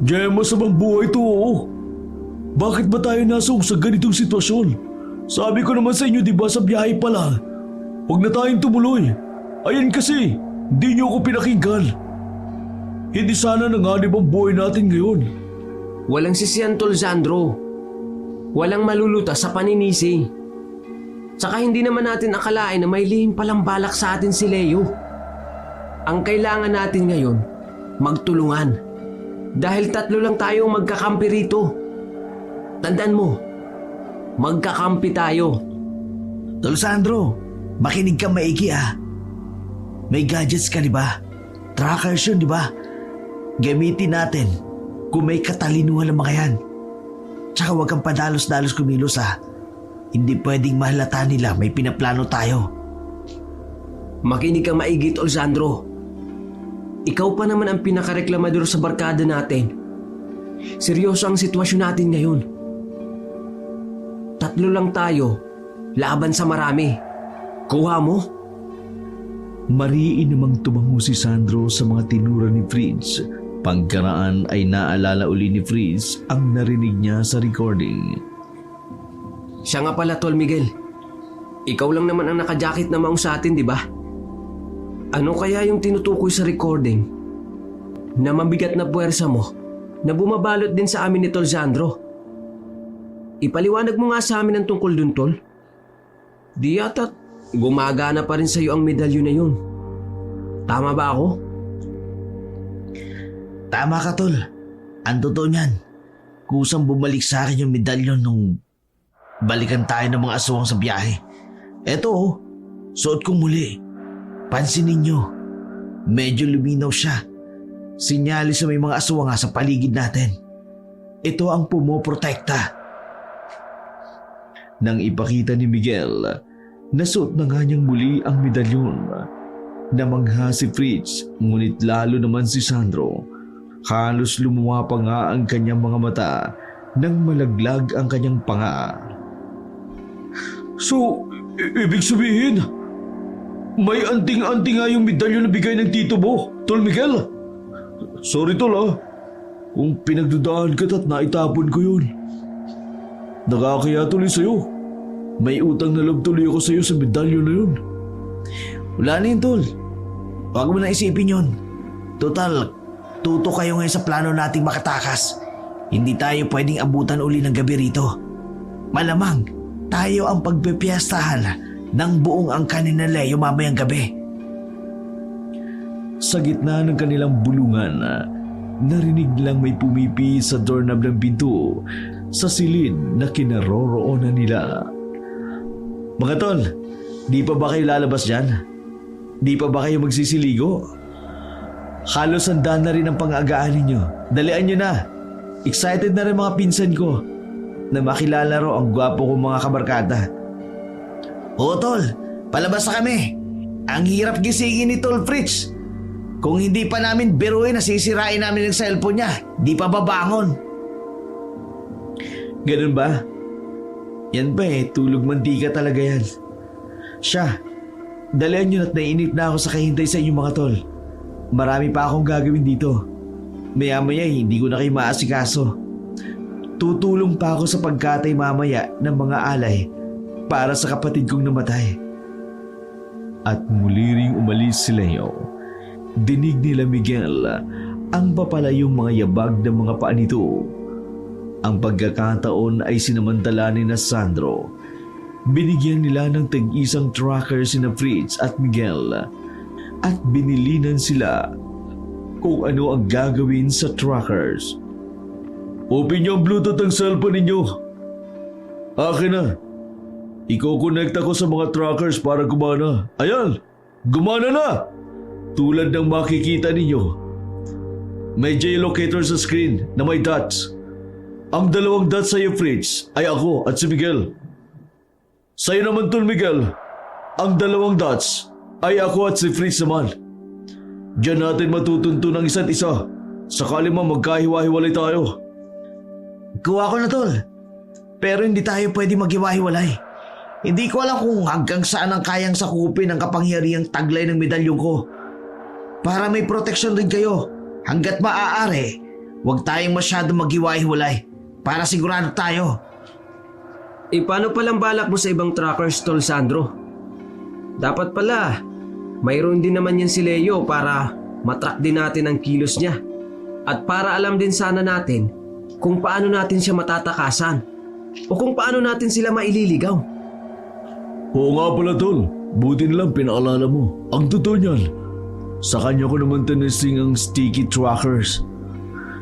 Diyan masamang buhay to Bakit ba tayo nasong sa ganitong sitwasyon? Sabi ko naman sa inyo diba sa biyahe pa lang. Huwag na tayong tumuloy. Ayan kasi, di niyo ako pinakinggan. Hindi sana nanganib ang buhay natin ngayon. Walang sisiyan, Tol Sandro. Walang maluluta sa paninisi. Tsaka hindi naman natin akalain na may lihim palang balak sa atin si Leo. Ang kailangan natin ngayon, magtulungan. Dahil 3 lang tayong magkakampi rito. Tandaan mo, magkakampi tayo. Tol Sandro, makinig ka maigi ah. May gadgets ka di ba? Trackers yun di ba? Gamitin natin kung may katalinuhan ng mga yan. Tsaka huwag kang padalos-dalos kumilos ah. Hindi pwedeng mahalata nila may pinaplano tayo. Makinig kang maigi, Tol Sandro. Ikaw pa naman ang pinakareklamador sa barkada natin. Seryoso ang sitwasyon natin ngayon. 3 lang tayo, laban sa marami. Kuha mo? Mariin namang tumango si Sandro sa mga tinura ni Fritz. Pagkaraan ay naalala uli ni Fritz ang narinig niya sa recording. Siya nga pala, Tol Miguel. Ikaw lang naman ang naka-jacket na maong sa atin, di ba? Ano kaya yung tinutukoy sa recording na mabigat na puwersa mo na bumabalot din sa amin ni Tol Sandro? Ipaliwanag mo nga sa amin ang tungkol dun, Tol. Di yata gumagana pa rin sa iyo ang medalyo na yun. Tama ba ako? Tama ka tol. Ang totoo niyan. Kusang bumalik sa akin yung medalyon nung balikan tayo ng mga aswang sa biyahe. Eto oh, suot kong muli. Pansinin niyo, medyo luminaw siya. Sinyalis sa may mga aswang sa paligid natin. Ito ang pumoprotekta. Nang ipakita ni Miguel, nasuot na nga niyang muli ang medalyon. Namangha si Fritz, ngunit lalo naman si Sandro. Halos lumuwa pa nga ang kanyang mga mata nang malaglag ang kanyang panga. So, ibig sabihin, may anting-anting nga yung medalyon na bigay ng tito mo, Tol Miguel. Sorry tol ah, kung pinagdudaan ka at naitapon ko yun. Nakakaya tuloy sa'yo. May utang na loob tuloy ako sa'yo sa medalyon na yun. Wala na yun tol. Huwag mo na isipin yun. Total, tuto kayo ngayon sa plano nating makatakas. Hindi tayo pwedeng abutan uli ng gabi rito. Malamang, tayo ang pagpipiyastahan ng buong angkanin ng Leo mamayang gabi. Sa gitna ng kanilang bulungan, narinig lang may pumipi sa doorknob ng pinto sa silid na kinaroroonan nila. Mga tol, di pa ba kayo lalabas dyan? Di pa ba kayo magsisiligo? Halos handa na rin ang pang-agaan ninyo. Dalian nyo na. Excited na rin mga pinsan ko na makilala ro ang gwapo kong mga kabarkada. Oo tol, palabas na kami. Ang hirap gisingin ni Tol Fritz. Kung hindi pa namin biruin na sisirain namin ang cellphone niya, di pa babangon. Ganun ba? Yan ba tulog mantika talaga yan. Siya, dalian nyo at nainip na ako sa kahintay sa inyong mga tol. Marami pa akong gagawin dito. Maya-maya hindi ko na kayo maasikaso. Tutulong pa ako sa pagkatay mamaya ng mga alay para sa kapatid kong namatay. At muli ring umalis si Leo. Dinig nila Miguel ang papalayong mga yabag ng mga paa nito. Ang pagkakataon ay sinamantala ni na Sandro. Binigyan nila ng tag-isang tracker sina Fritz at Miguel at binilinan sila kung ano ang gagawin sa trackers. Open niyo ang Bluetooth ng cellphone ninyo. Akin na. Iko-connect ako sa mga trackers para gumana. Ayan, gumana na! Tulad ng makikita ninyo. May geolocator sa screen na may dots. Ang 2 dots sa iyo, Fritz, ay ako at si Miguel. Sa'yo naman, Tol Miguel, ang 2 dots ay ako at si Fritz naman. Diyan natin matutunto ng isa't isa. Sakali man magkahiwa-hiwalay tayo. Kuha ko na tol. Pero hindi tayo pwede maghiwa-hiwalay. Hindi ko alam kung hanggang saan ang kayang sakupin ang kapangyarihang taglay ng medalyong ko. Para may proteksyon din kayo, hanggat maaari, huwag tayong masyadong maghiwa-hiwalay para sigurado tayo. Paano palang balak mo sa ibang trackers, Tol Sandro? Dapat pala, mayroon din naman yan si Leo para matrack din natin ang kilos niya. At para alam din sana natin kung paano natin siya matatakasan o kung paano natin sila maililigaw. Oo nga pala tol, buti nilang pinaalala mo. Ang totoo niyan, Sa kanya ko naman tinesting ang sticky trackers.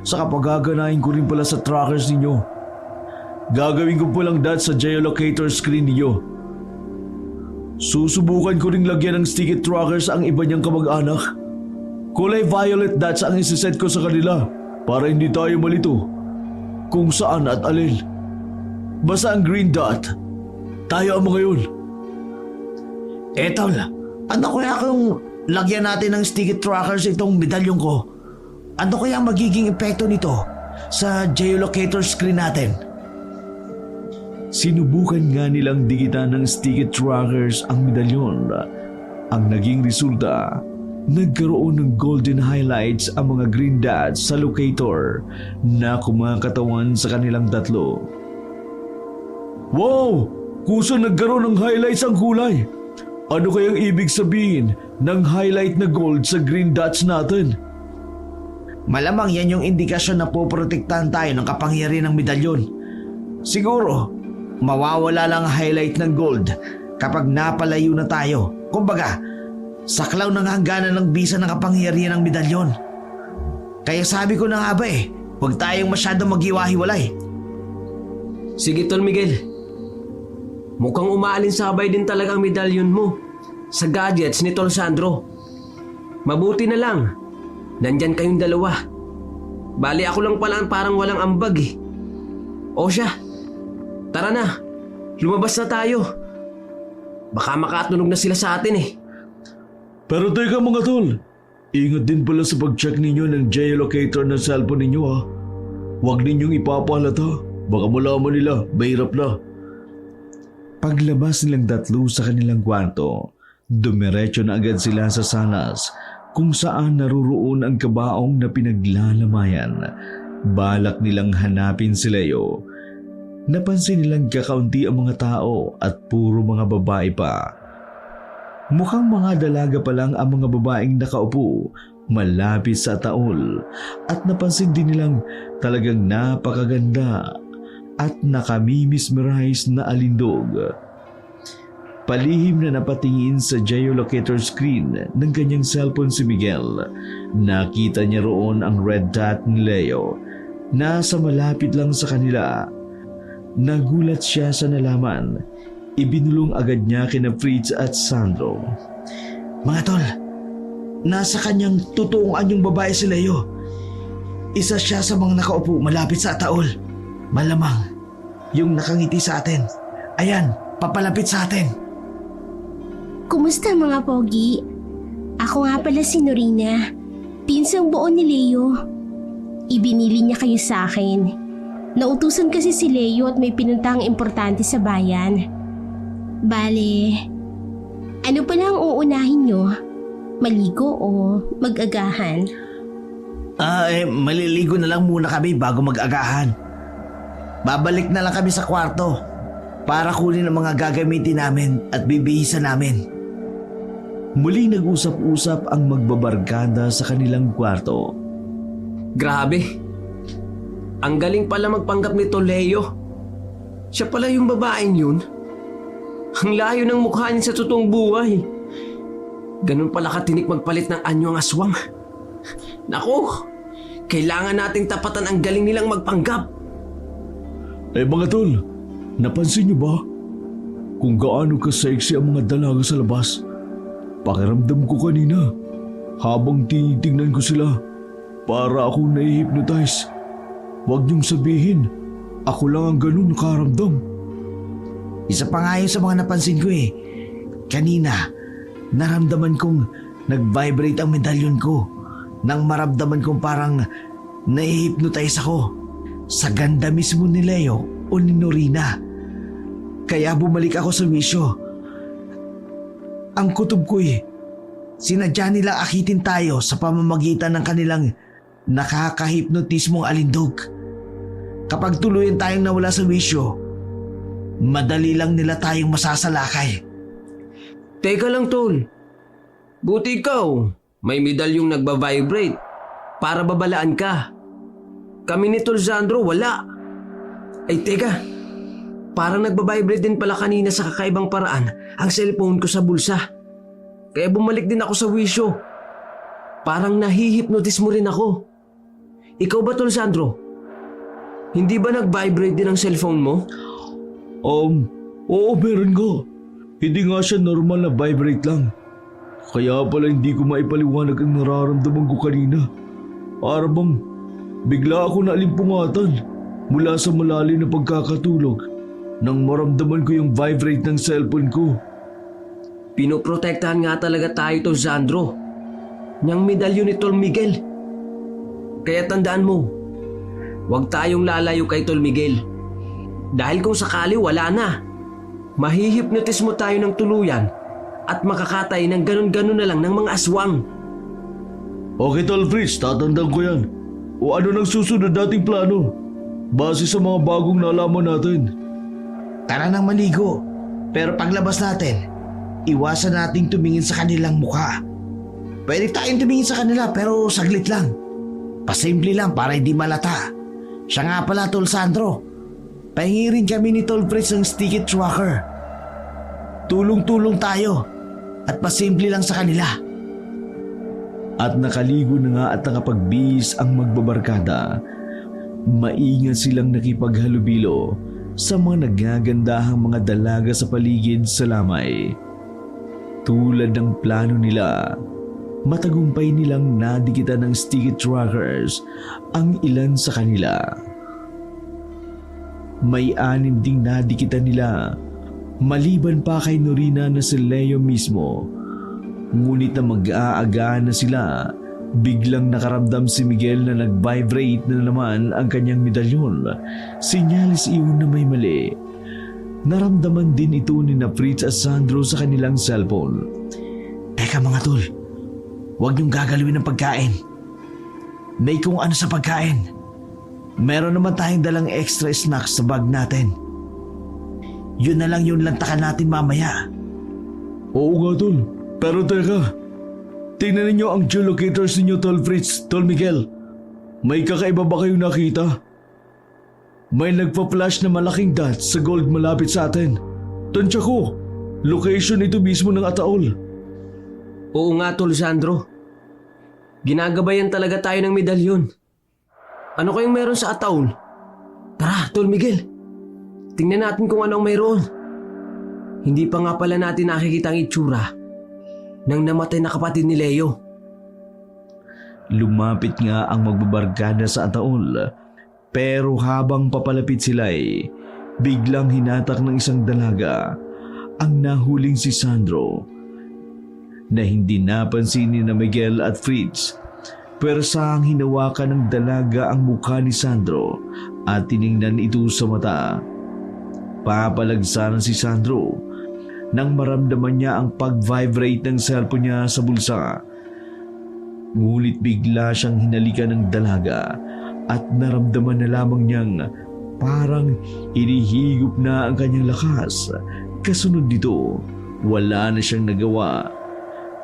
Saka pagaganahin ko rin pala sa trackers ninyo. Gagawin ko palang dat sa geolocator screen niyo. Susubukan ko ring lagyan ng sticky trackers ang iba niyang kamag-anak. Kulay violet dots ang isiset ko sa kanila para hindi tayo malito kung saan at alin. Basta ang green dot, tayo ang mga yun. Tol, ano kaya kung lagyan natin ng sticky trackers itong medalyon ko? Ano kaya ang magiging epekto nito sa geolocator screen natin? Sinubukan nga nilang dikitan ng sticky trackers ang medalyon. Ang naging resulta, nagkaroon ng golden highlights ang mga green dots sa locator na kumakatawan sa kanilang tatlo. Wow! Kusa nagkaroon ng highlights ang kulay! Ano kayang ibig sabihin ng highlight na gold sa green dots natin? Malamang yan yung indikasyon na poprotektahan tayo ng kapangyarihan ng medalyon. Siguro, mawawala lang ang highlight ng gold kapag napalayo na tayo. Kumbaga, saklaw ng hangganan ng bisa ng kapangyarihan ng medalyon. Kaya sabi ko na nga ba huwag tayong masyadong maghiwa-hiwalay. Sige Tol Miguel. Mukhang umaalin-sabay din talaga ang medalyon mo sa gadgets ni Tol Sandro. Mabuti na lang, nandyan kayong dalawa. Bali ako lang pala ang parang walang ambag O siya, tara na, lumabas na tayo. Baka makatunog na sila sa atin Pero teka mga tol, ingat din pala sa pag-check ninyo ng geolocator ng cellphone ninyo ha. Huwag ninyong ipapahalata, baka malaman nila, mahirap na. Paglabas nilang tatlo sa kanilang kwarto, dumiretso na agad sila sa salas kung saan naruroon ang kabaong na pinaglalamayan. Balak nilang hanapin si Leo. Napansin nilang kakaunti ang mga tao at puro mga babae pa. Mukhang mga dalaga pa lang ang mga babaeng nakaupo malapit sa taol at napansin din nilang talagang napakaganda at nakamimismerize na alindog. Palihim na napatingin sa geolocator screen ng kanyang cellphone si Miguel. Nakita niya roon ang red dot ni Leo. Nasa malapit lang sa kanila. Nagulat siya sa nalaman. Ibinulong agad niya kina Fritz at Sandro. Mga tol, nasa kanyang totoong anyong babae si Leo. Isa siya sa mga nakaupo malapit sa taol. Malamang, yung nakangiti sa atin. Ayan, papalapit sa atin. Kumusta mga pogi? Ako nga pala si Norina, pinsang buo ni Leo. Ibinili niya kayo sa akin. Nautusan kasi si Leo at may pinuntang importante sa bayan. Bale, ano pala ang uunahin nyo? Maligo o mag-agahan? Maliligo na lang muna kami bago mag-agahan. Babalik na lang kami sa kwarto para kunin ang mga gagamitin namin at bibihisan namin. Muling nag-usap-usap ang magbabarkada sa kanilang kwarto. Grabe. Ang galing pala magpanggap nito Leo. Siya pala yung babaeng yun. Ang layo ng mukha niya sa totoong buhay. Ganun pala katinik magpalit ng anyo ang aswang. Naku, kailangan nating tapatan ang galing nilang magpanggap. Mga tol, napansin niyo ba kung gaano ka-sexy ang mga dalaga sa labas? Pakiramdam ko kanina habang tinitingnan ko sila para akong nai-hypnotize. Huwag niyong sabihin, ako lang ang ganun nakaramdam. Isa pa nga yun sa mga napansin ko Kanina, naramdaman kong nag-vibrate ang medalyon ko nang maramdaman kong parang nai-hypnotize ako sa ganda mismo ni Leo o ni Norina. Kaya bumalik ako sa wisyo. Ang kutob ko sinadya nilang akitin tayo sa pamamagitan ng kanilang nakakahipnotismong alindog. Kapag tuluyan tayong nawala sa wisyo, madali lang nila tayong masasalakay. Teka lang Tol. Buti ikaw, may medalyong nagba-vibrate para babalaan ka. Kami ni Tol Sandro wala. Ay teka, parang nagba-vibrate din pala kanina sa kakaibang paraan ang cellphone ko sa bulsa. Kaya bumalik din ako sa wisyo. Parang nahihipnotis mo rin ako. Ikaw ba, Tol Sandro? Hindi ba nag-vibrate din ang cellphone mo? Oo, meron nga. Hindi nga siya normal na vibrate lang. Kaya pala hindi ko maipaliwanag ang nararamdaman ko kanina. Para bang bigla ako naalimpungatan mula sa malalim na pagkakatulog nang maramdaman ko yung vibrate ng cellphone ko. Pinoprotektahan nga talaga tayo, Tol Sandro. Niyang medalyon ni Tol Miguel. Kaya tandaan mo, huwag tayong lalayo kay Tol Miguel. Dahil kung sakali wala na, mahihipnotis mo tayo ng tuluyan at makakatay ng ganun-ganun na lang ng mga aswang. Okay, Tol Fritz, tatandaan ko yan. O ano nang susunod nating plano? Base sa mga bagong nalaman natin. Tara nang maligo. Pero paglabas natin, iwasan nating tumingin sa kanilang mukha. Pwede tayong tumingin sa kanila pero saglit lang. Pasimple lang para hindi malata. Siya nga pala, Tol Sandro. Pahingi rin kami ni Tol Fritz ng sticky tracker. Tulong-tulong tayo at pasimple lang sa kanila. At nakaligo na nga at nakapagbihis ang magbabarkada. Maingat silang nakipaghalubilo sa mga nagagandahang mga dalaga sa paligid sa lamay. Tulad ng plano nila, matagumpay nilang nadikitan ng sticky trackers ang ilan sa kanila. May 6 ding nadikitan nila, maliban pa kay Norina na si Leo mismo. Ngunit na mag-aaga na sila, biglang nakaramdam si Miguel na nag-vibrate na naman ang kanyang medalyon. Sinyalis iyon na may mali. Naramdaman din ito ni na Fritz at Sandro sa kanilang cellphone. Teka mga tol, huwag niyong gagalawin ng pagkain. May kung ano sa pagkain. Meron naman tayong dalang extra snacks sa bag natin. Yun na lang yung lantakan natin mamaya. Oo nga, Tol. Pero teka, tingnan ninyo ang geolocators ninyo, Tol Fritz, Tol Miguel. May kakaiba ba kayong nakita? May nagpa-flash na malaking dot sa gold malapit sa atin. Tansya ko, location ito mismo ng Ataol. Oo nga, Tol Sandro. Ginagabayan talaga tayo ng medalyon. Ano kayong meron sa Ataol? Tara, Tol Miguel. Tingnan natin kung ano ang mayroon. Hindi pa nga pala natin nakikita ang itsura ng namatay na kapatid ni Leo. Lumapit nga ang magbabarkada sa Ataol. Pero habang papalapit sila biglang hinatak ng isang dalaga ang nahuling si Sandro na hindi napansin ni na Miguel at Fritz. Persang hinawakan ng dalaga ang mukha ni Sandro at tiningnan ito sa mata. Papalagsanan si Sandro nang maramdaman niya ang pag-vibrate ng cellphone niya sa bulsa. Ngunit bigla siyang hinalikan ng dalaga at naramdaman na lamang niyang parang inihigop na ang kanyang lakas. Kasunod dito, wala na siyang nagawa.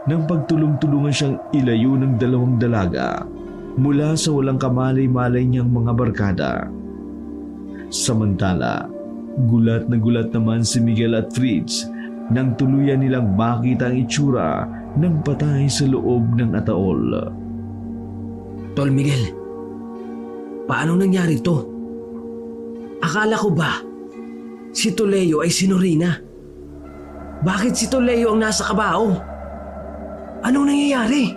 Nang pagtulong-tulungan siyang ilayo ng 2 dalaga mula sa walang kamalay-malay niyang mga barkada. Samantala, gulat na gulat naman si Miguel at Fritz nang tuluyan nilang makita ang itsura ng patay sa loob ng Ataol. Tol Miguel, paano nangyari to? Akala ko ba si Toleo ay si Norina? Bakit si Toleo ang nasa kabao? Anong nangyayari?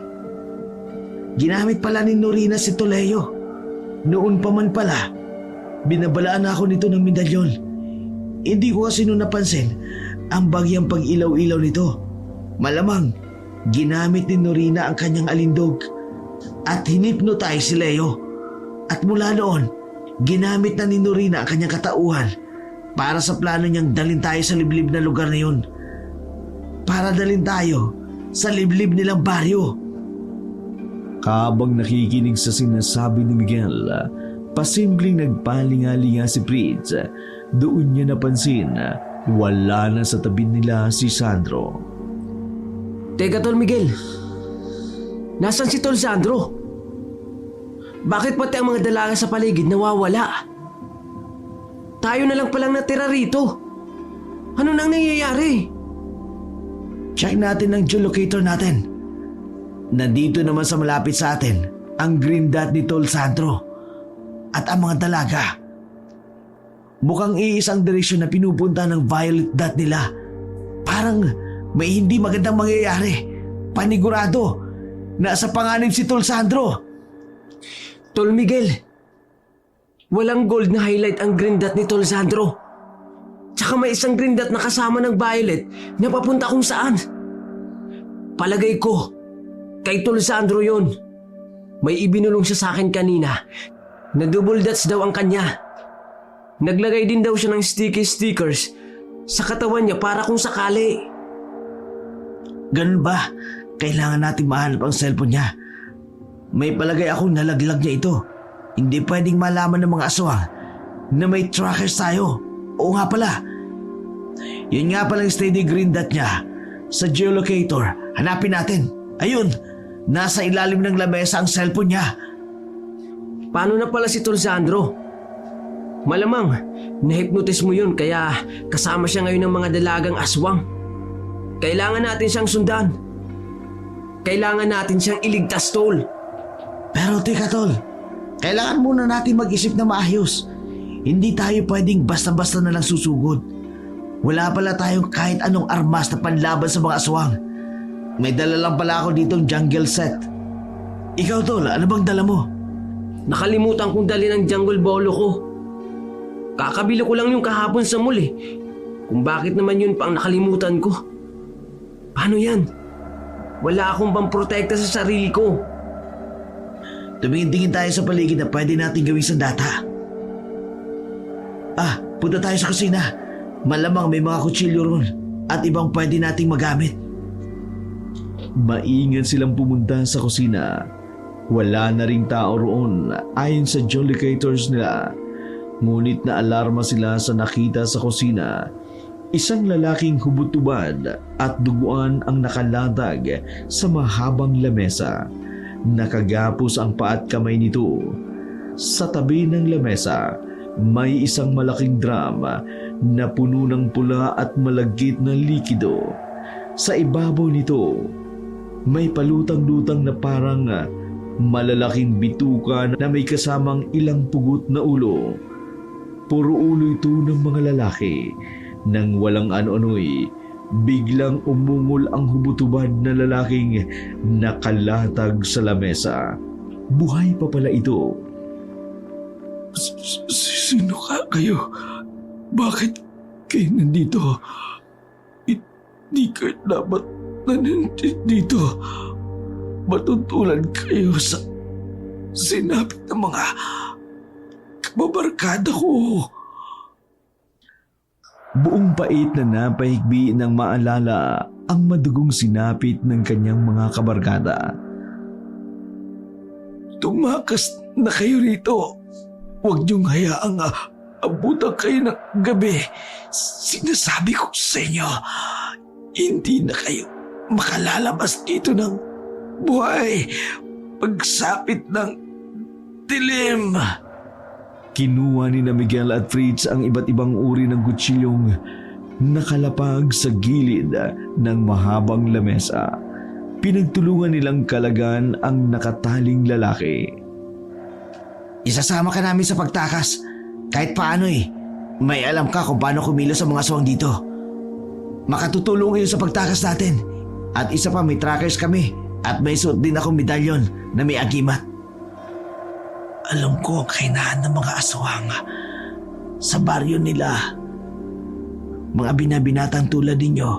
Ginamit pala ni Norina si Toleo. Noon pa man pala, binabalaan ako nito ng medalyon. Hindi ko kasi noon napansin ang bagyang pag-ilaw-ilaw nito. Malamang, ginamit ni Norina ang kanyang alindog at hinipnotize si Leo. At mula noon, ginamit na ni Norina ang kanyang katauhan para sa plano niyang dalhin tayo sa liblib na lugar na yun. Para dalhin tayo sa liblib nilang baryo. Habang nakikinig sa sinasabi ni Miguel, pasimpleng nagpalingalinga si Fritz. Doon niya napansin wala na sa tabi nila si Sandro. Teka, Tol Miguel. Nasaan si Tol Sandro? Bakit pati ang mga dalaga sa paligid nawawala? Tayo na lang palang natira rito. Ano nang nangyayari? Check natin ang geolocator natin. Nandito naman sa malapit sa atin ang Green Dot ni Tol Sandro at ang mga dalaga. Mukhang iisang direksyon na pinupunta ng Violet Dot nila. Parang may hindi magandang mangyayari. Panigurado, nasa panganib si Tol Sandro. Tol Miguel, walang gold na highlight ang green dot ni Tol Sandro. Tsaka may isang green dot na kasama ng violet na papunta kung saan. Palagay ko, kay Tol Sandro yun. May ibinulong siya sa akin kanina na double dots daw ang kanya. Naglagay din daw siya ng sticky stickers sa katawan niya para kung sakali. Ganun ba? Kailangan natin mahanap ang cellphone niya. May palagay akong nalaglag niya ito. Hindi pwedeng malaman ng mga aswang na may trackers tayo. Oo nga pala. Yun nga palang steady green dot niya sa geolocator. Hanapin natin. Ayun, nasa ilalim ng lamesa ang cellphone niya. Paano na pala si Tol Sandro? Malamang, na-hypnotize mo yun kaya kasama siya ngayon ng mga dalagang aswang. Kailangan natin siyang sundan. Kailangan natin siyang iligtas, Tol. Pero teka Tol, kailangan muna natin mag-isip na maayos. Hindi tayo pwedeng basta-basta na lang susugod. Wala pala tayong kahit anong armas na panlaban sa mga aswang. May dala lang pala ako ditong jungle set. Ikaw Tol, ano bang dala mo? Nakalimutan kong dali ng jungle bolo ko. Kakabili ko lang yung kahapon sa mall eh. Kung bakit naman yun pang nakalimutan ko. Paano yan? Wala akong pamprotekta sa sarili ko. Tumingin-tingin tayo sa paligid na pwede natin gawing sandata. Punta tayo sa kusina. Malamang may mga kutsilyo ron at ibang pwede nating magamit. Maingat silang pumunta sa kusina. Wala na ring tao roon ayon sa geolocators nila. Ngunit naalarma sila sa nakita sa kusina. Isang lalaking hubot-ubad at duguan ang nakalatag sa mahabang lamesa. Nakagapos ang paa at kamay nito. Sa tabi ng lamesa, may isang malaking drum na puno ng pula at malagkit na likido. Sa ibabaw nito, may palutang-lutang na parang malalaking bituka na may kasamang ilang pugot na ulo. Puro ulo ito ng mga lalaki. Nang walang ano-ano'y biglang umungol ang hubutubad na lalaking nakalatag sa lamesa. Buhay pa pala ito. Sino kayo? Bakit kayo nandito? Hindi kayo dapat nandito. Matutulan kayo sa sinapit ng mga kababarkada ko. Buong pait na napahigbi ng maalala ang madugong sinapit ng kanyang mga kabarkada. Tumakas na kayo rito. Huwag niyong hayaang abutan kayo ng gabi. Sinasabi ko sa inyo, hindi na kayo makalalabas dito ng buhay. Pagsapit ng dilim. Kinuha ni na Miguel at Fritz ang iba't ibang uri ng kutsilyong nakalapag sa gilid ng mahabang lamesa. Pinagtulungan nilang kalagan ang nakataling lalaki. Isasama ka namin sa pagtakas. Kahit paano may alam ka kung paano kumilos ang mga aswang dito. Makatutulong yun sa pagtakas natin. At isa pa, may trackers kami. At may suot din akong medalyon na may agimat. Alam ko ang kahinaan ng mga aswang sa baryo nila. Mga binabinatang tulad ninyo,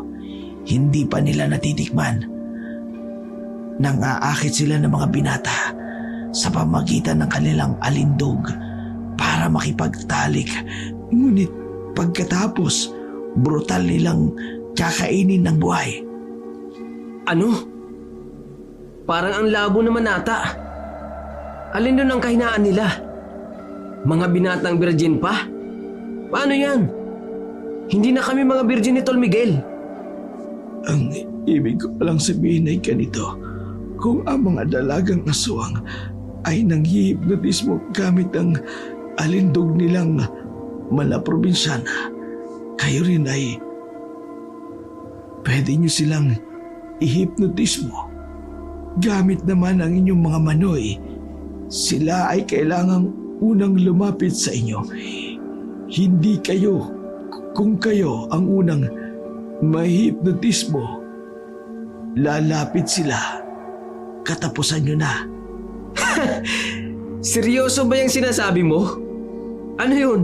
hindi pa nila natitikman. Nang aakit sila ng mga binata sa pamagitan ng kanilang alindog para makipagtalik. Ngunit pagkatapos, brutal nilang kakainin ng buhay. Ano? Parang ang labo naman ata. Alin doon ang kahinaan nila? Mga binatang virgin pa? Paano yan? Hindi na kami mga virgin ni Tol Miguel. Ang ibig ko palang sabihin ay ganito. Kung ang mga dalagang aswang ay nanghihipnotismo gamit ang alindog nilang malaprobinsyana, kayo rin ay pwede nyo silang ihipnotismo gamit naman ang inyong mga manoy, sila ay kailangang unang lumapit sa inyo. Hindi kayo. Kung kayo ang unang mahihipnotismo, lalapit sila. Katapusan nyo na. Seryoso ba yung sinasabi mo? Ano yun?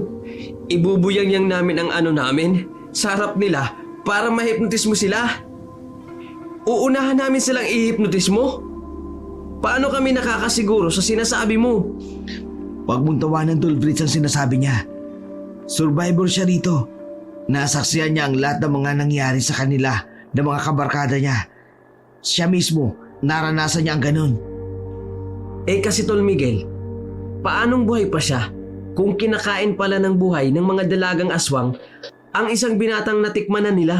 Ibubuyang-yang namin ang ano namin sa harap nila para mahipnotis mo sila? Uunahan namin silang ihipnotis mo? Paano kami nakakasiguro sa sinasabi mo? Huwag mong tawanan, Tol Fritz, ang sinasabi niya. Survivor siya rito. Nasaksiyan niya ang lahat ng mga nangyari sa kanila ng mga kabarkada niya. Siya mismo, naranasan niya ang ganun. Eh kasi Tol Miguel, paanong buhay pa siya kung kinakain pala ng buhay ng mga dalagang aswang ang isang binatang natikman na nila?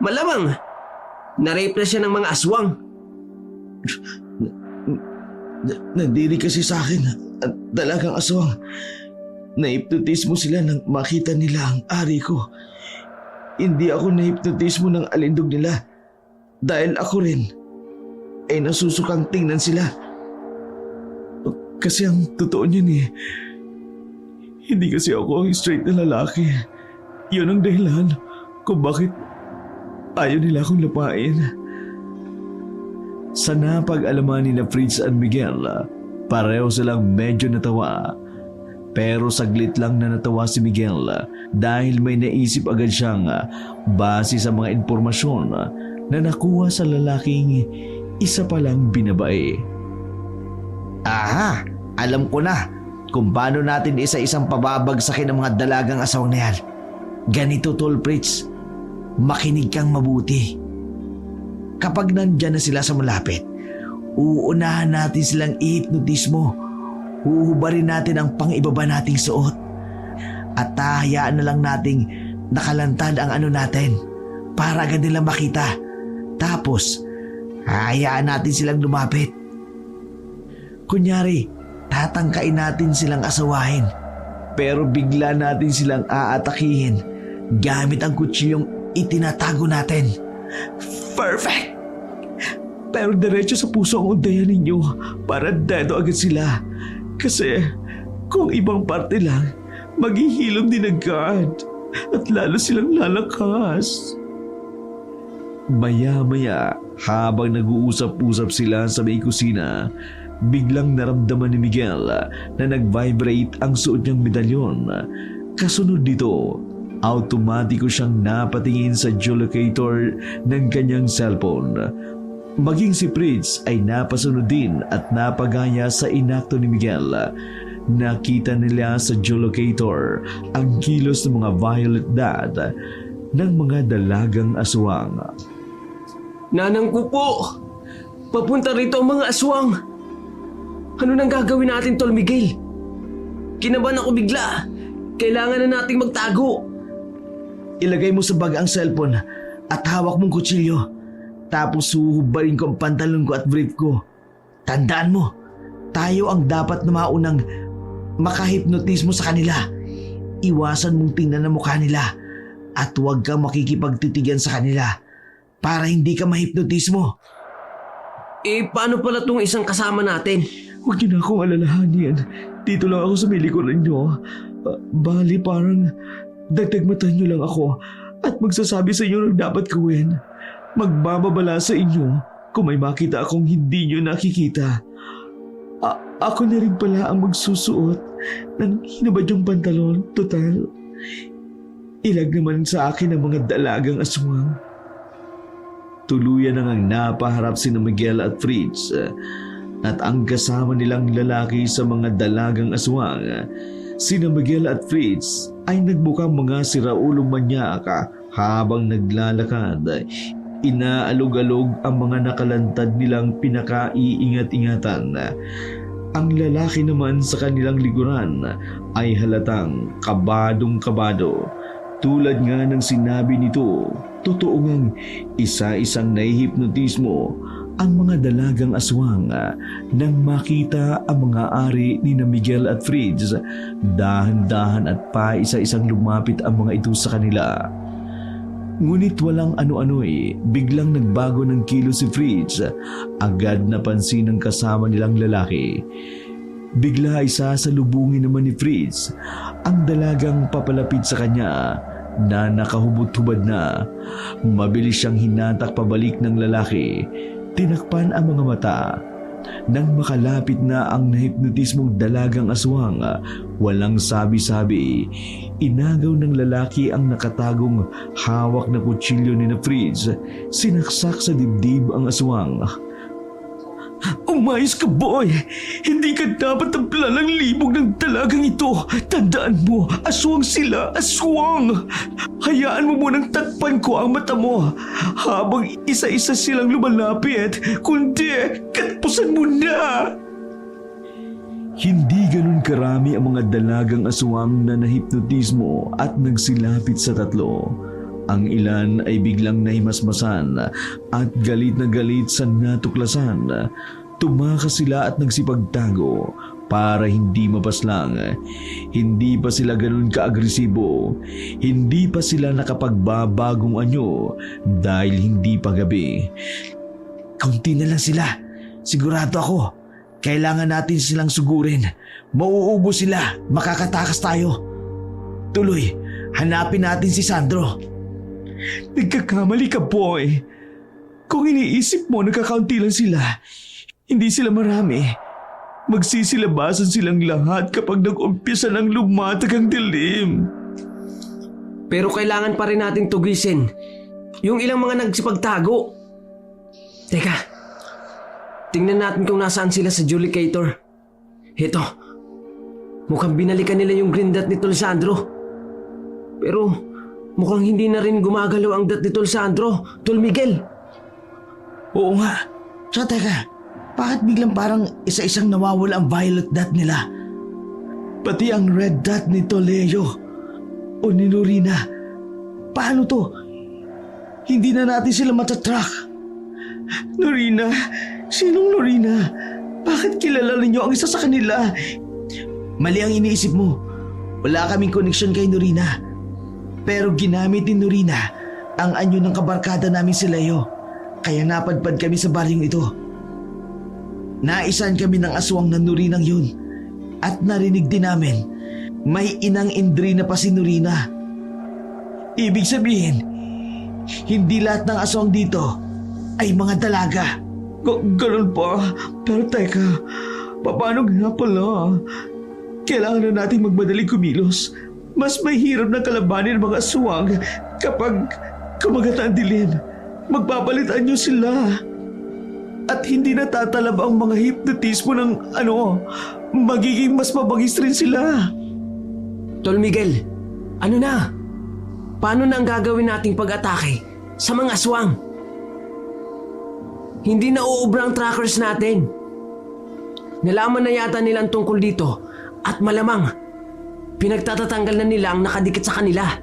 Malamang, na-rape na siya ng mga aswang. Nandiri kasi sa akin at dalagang aswang. Naipnotismo sila nang makita nila ang ari ko. Hindi ako naipnotismo ng alindog nila dahil ako rin ay nasusukang tingnan sila. Kasi ang totoo niyan hindi kasi ako ang straight na lalaki. Yun ang dahilan kung bakit ayaw nila akong lapain. Sa napag-alaman ni Fritz at Miguel, pareho silang medyo natawa. Pero saglit lang na natawa si Miguel dahil may naisip agad siyang base sa mga impormasyon na nakuha sa lalaking isa palang binabae. Aha, alam ko na kung paano natin isa-isang pababagsakin ang mga dalagang asawang na yan. Ganito, Tol Fritz, makinig kang mabuti. Kapag nandyan na sila sa malapit, uunahan natin silang i-hipnotismo. Huhubarin natin ang pang-ibaba nating suot. At hahayaan na lang nating nakalantad ang ano natin para agad nilang makita. Tapos, hahayaan natin silang lumapit. Kunyari, tatangkain natin silang asawahin. Pero bigla natin silang aatakihin gamit ang kutsiyong itinatago natin. Perfect! Pero diretso sa puso ang undayan ninyo para dedo agad sila. Kasi kung ibang parte lang, maghihilom din agad at lalo silang lalakas. Maya-maya, habang nag-uusap-usap sila sa may kusina, biglang naramdaman ni Miguel na nag-vibrate ang suot niyang medalyon. Kasunod dito, automatiko siyang napatingin sa geolocator ng kanyang cellphone. Maging si Fritz ay napasunod din at napagaya sa inakto ni Miguel. Nakita nila sa geolocator ang kilos ng mga violet dot ng mga dalagang aswang. Nanang ko po! Papunta rito ang mga aswang! Ano nang gagawin natin, Tol Miguel? Kinabahan ako bigla. Kailangan na nating magtago. Ilagay mo sa bag ang cellphone at hawak mong kutsilyo. Tapos huhubarin ko ang pantalon ko at brief ko. Tandaan mo, tayo ang dapat na maunang makahipnotismo sa kanila. Iwasan mong tingnan ang mukha nila at huwag kang makikipagtitigan sa kanila para hindi ka mahipnotismo. Eh, paano pala tong isang kasama natin? Huwag niyo na akong alalahanin. Dito lang ako sa may likuran niyo. Bali parang dagdagmatan niyo lang ako at magsasabi sa inyo ng dapat gawin. Magbababala sa inyo kung may makita akong hindi niyo nakikita. Ako na rin pala ang magsusuot ng hinabad yung pantalon. Total, ilag naman sa akin ang mga dalagang aswang. Tuluyan nang napaharap sina Miguel at Fritz at ang kasama nilang lalaki sa mga dalagang aswang. Sina Miguel at Fritz ay nagmukhang mga siraulong manyaka habang naglalakad. Inaalog-alog ang mga nakalantad nilang pinakaiingat-ingatan. Ang lalaki naman sa kanilang likuran ay halatang kabadong-kabado. Tulad nga ng sinabi nito, totoo ngang isa-isang nahihipnotismo ang mga dalagang aswang nang makita ang mga ari ni na Miguel at Fritz. Dahan-dahan at pa isa-isang lumapit ang mga ito sa kanila. Ngunit walang ano-ano biglang nagbago ng kilo si Fritz. Agad napansin ng kasama nilang lalaki. Bigla ay sasalubungin naman ni Fritz ang dalagang papalapit sa kanya na nakahubot-hubad na. Mabilis siyang hinatak pabalik ng lalaki. Tinakpan ang mga mata. Nang makalapit na ang nahipnotismong dalagang aswang, walang sabi-sabi, inagaw ng lalaki ang nakatagong hawak na kutsilyo ni Fritz. Sinaksak sa dibdib ang aswang. Umayos ka, boy! Hindi ka dapat tablan ng libog ng dalagang ito. Tandaan mo, aswang sila, aswang! Hayaan mo munang takpan ko ang mata mo habang isa-isa silang lumalapit. Kundi, katpusan mo na! Hindi ganun karami ang mga dalagang aswang na nahipnotismo at nagsilapit sa tatlo. Ang ilan ay biglang nahimasmasan at galit na galit sa natuklasan. Tumakas sila at nagsipagtago para hindi mapaslang. Hindi pa sila ganun kaagresibo. Hindi pa sila nakapagbabagong anyo dahil hindi pa gabi. Kaunti na lang sila. Sigurado ako. Kailangan natin silang sugurin. Mauubos sila. Makakatakas tayo. Tuloy, hanapin natin si Sandro. Nagkakamali ka, boy. Kung iniisip mo nagkakaunti lang sila, hindi sila marami. Magsisilabasan silang lahat kapag nag-umpisa ng lumatag ang dilim. Pero kailangan pa rin nating tugisin yung ilang mga nagsipagtago. Teka, tingnan natin kung nasaan sila sa Julicator. Heto, mukhang binalikan nila yung green dot ni Tol Sandro. Pero mukhang hindi na rin gumagalaw ang dot ni Tol Sandro, Tol Miguel. Oo nga. Tsaka teka, bakit biglang parang isa-isang nawawala ang violet dot nila? Pati ang red dot ni Leo o ni Norina. Paano to? Hindi na natin sila matatrack. Norina? Sinong Norina? Bakit kilala ninyo ang isa sa kanila? Mali ang iniisip mo. Wala kaming connection kay Norina. Pero ginamit ni Norina ang anyo ng kabarkada namin si Leo. Kaya napadpad kami sa baryong ito. Naisan kami ng aswang na Norinang yun. At narinig din namin, may inang Indrina pa si Norina. Ibig sabihin, hindi lahat ng aswang dito ay mga dalaga. Ganun pa? Pero teka, paano nga pala? Kailangan na natin magmadaling kumilos. Mas mahirap na kalabanin ang mga aswang kapag kumagat ang dilim. Magpapalitan niyo sila. At hindi natatalab ang mga hipnotismo ng magiging mas mabangis rin sila. Tol Miguel, ano na? Paano na ang gagawin nating pag-atake sa mga aswang? Hindi na uubra ang trackers natin. Nalaman na yata nilang tungkol dito at malamang pinagtatatanggal na nila ang nakadikit sa kanila.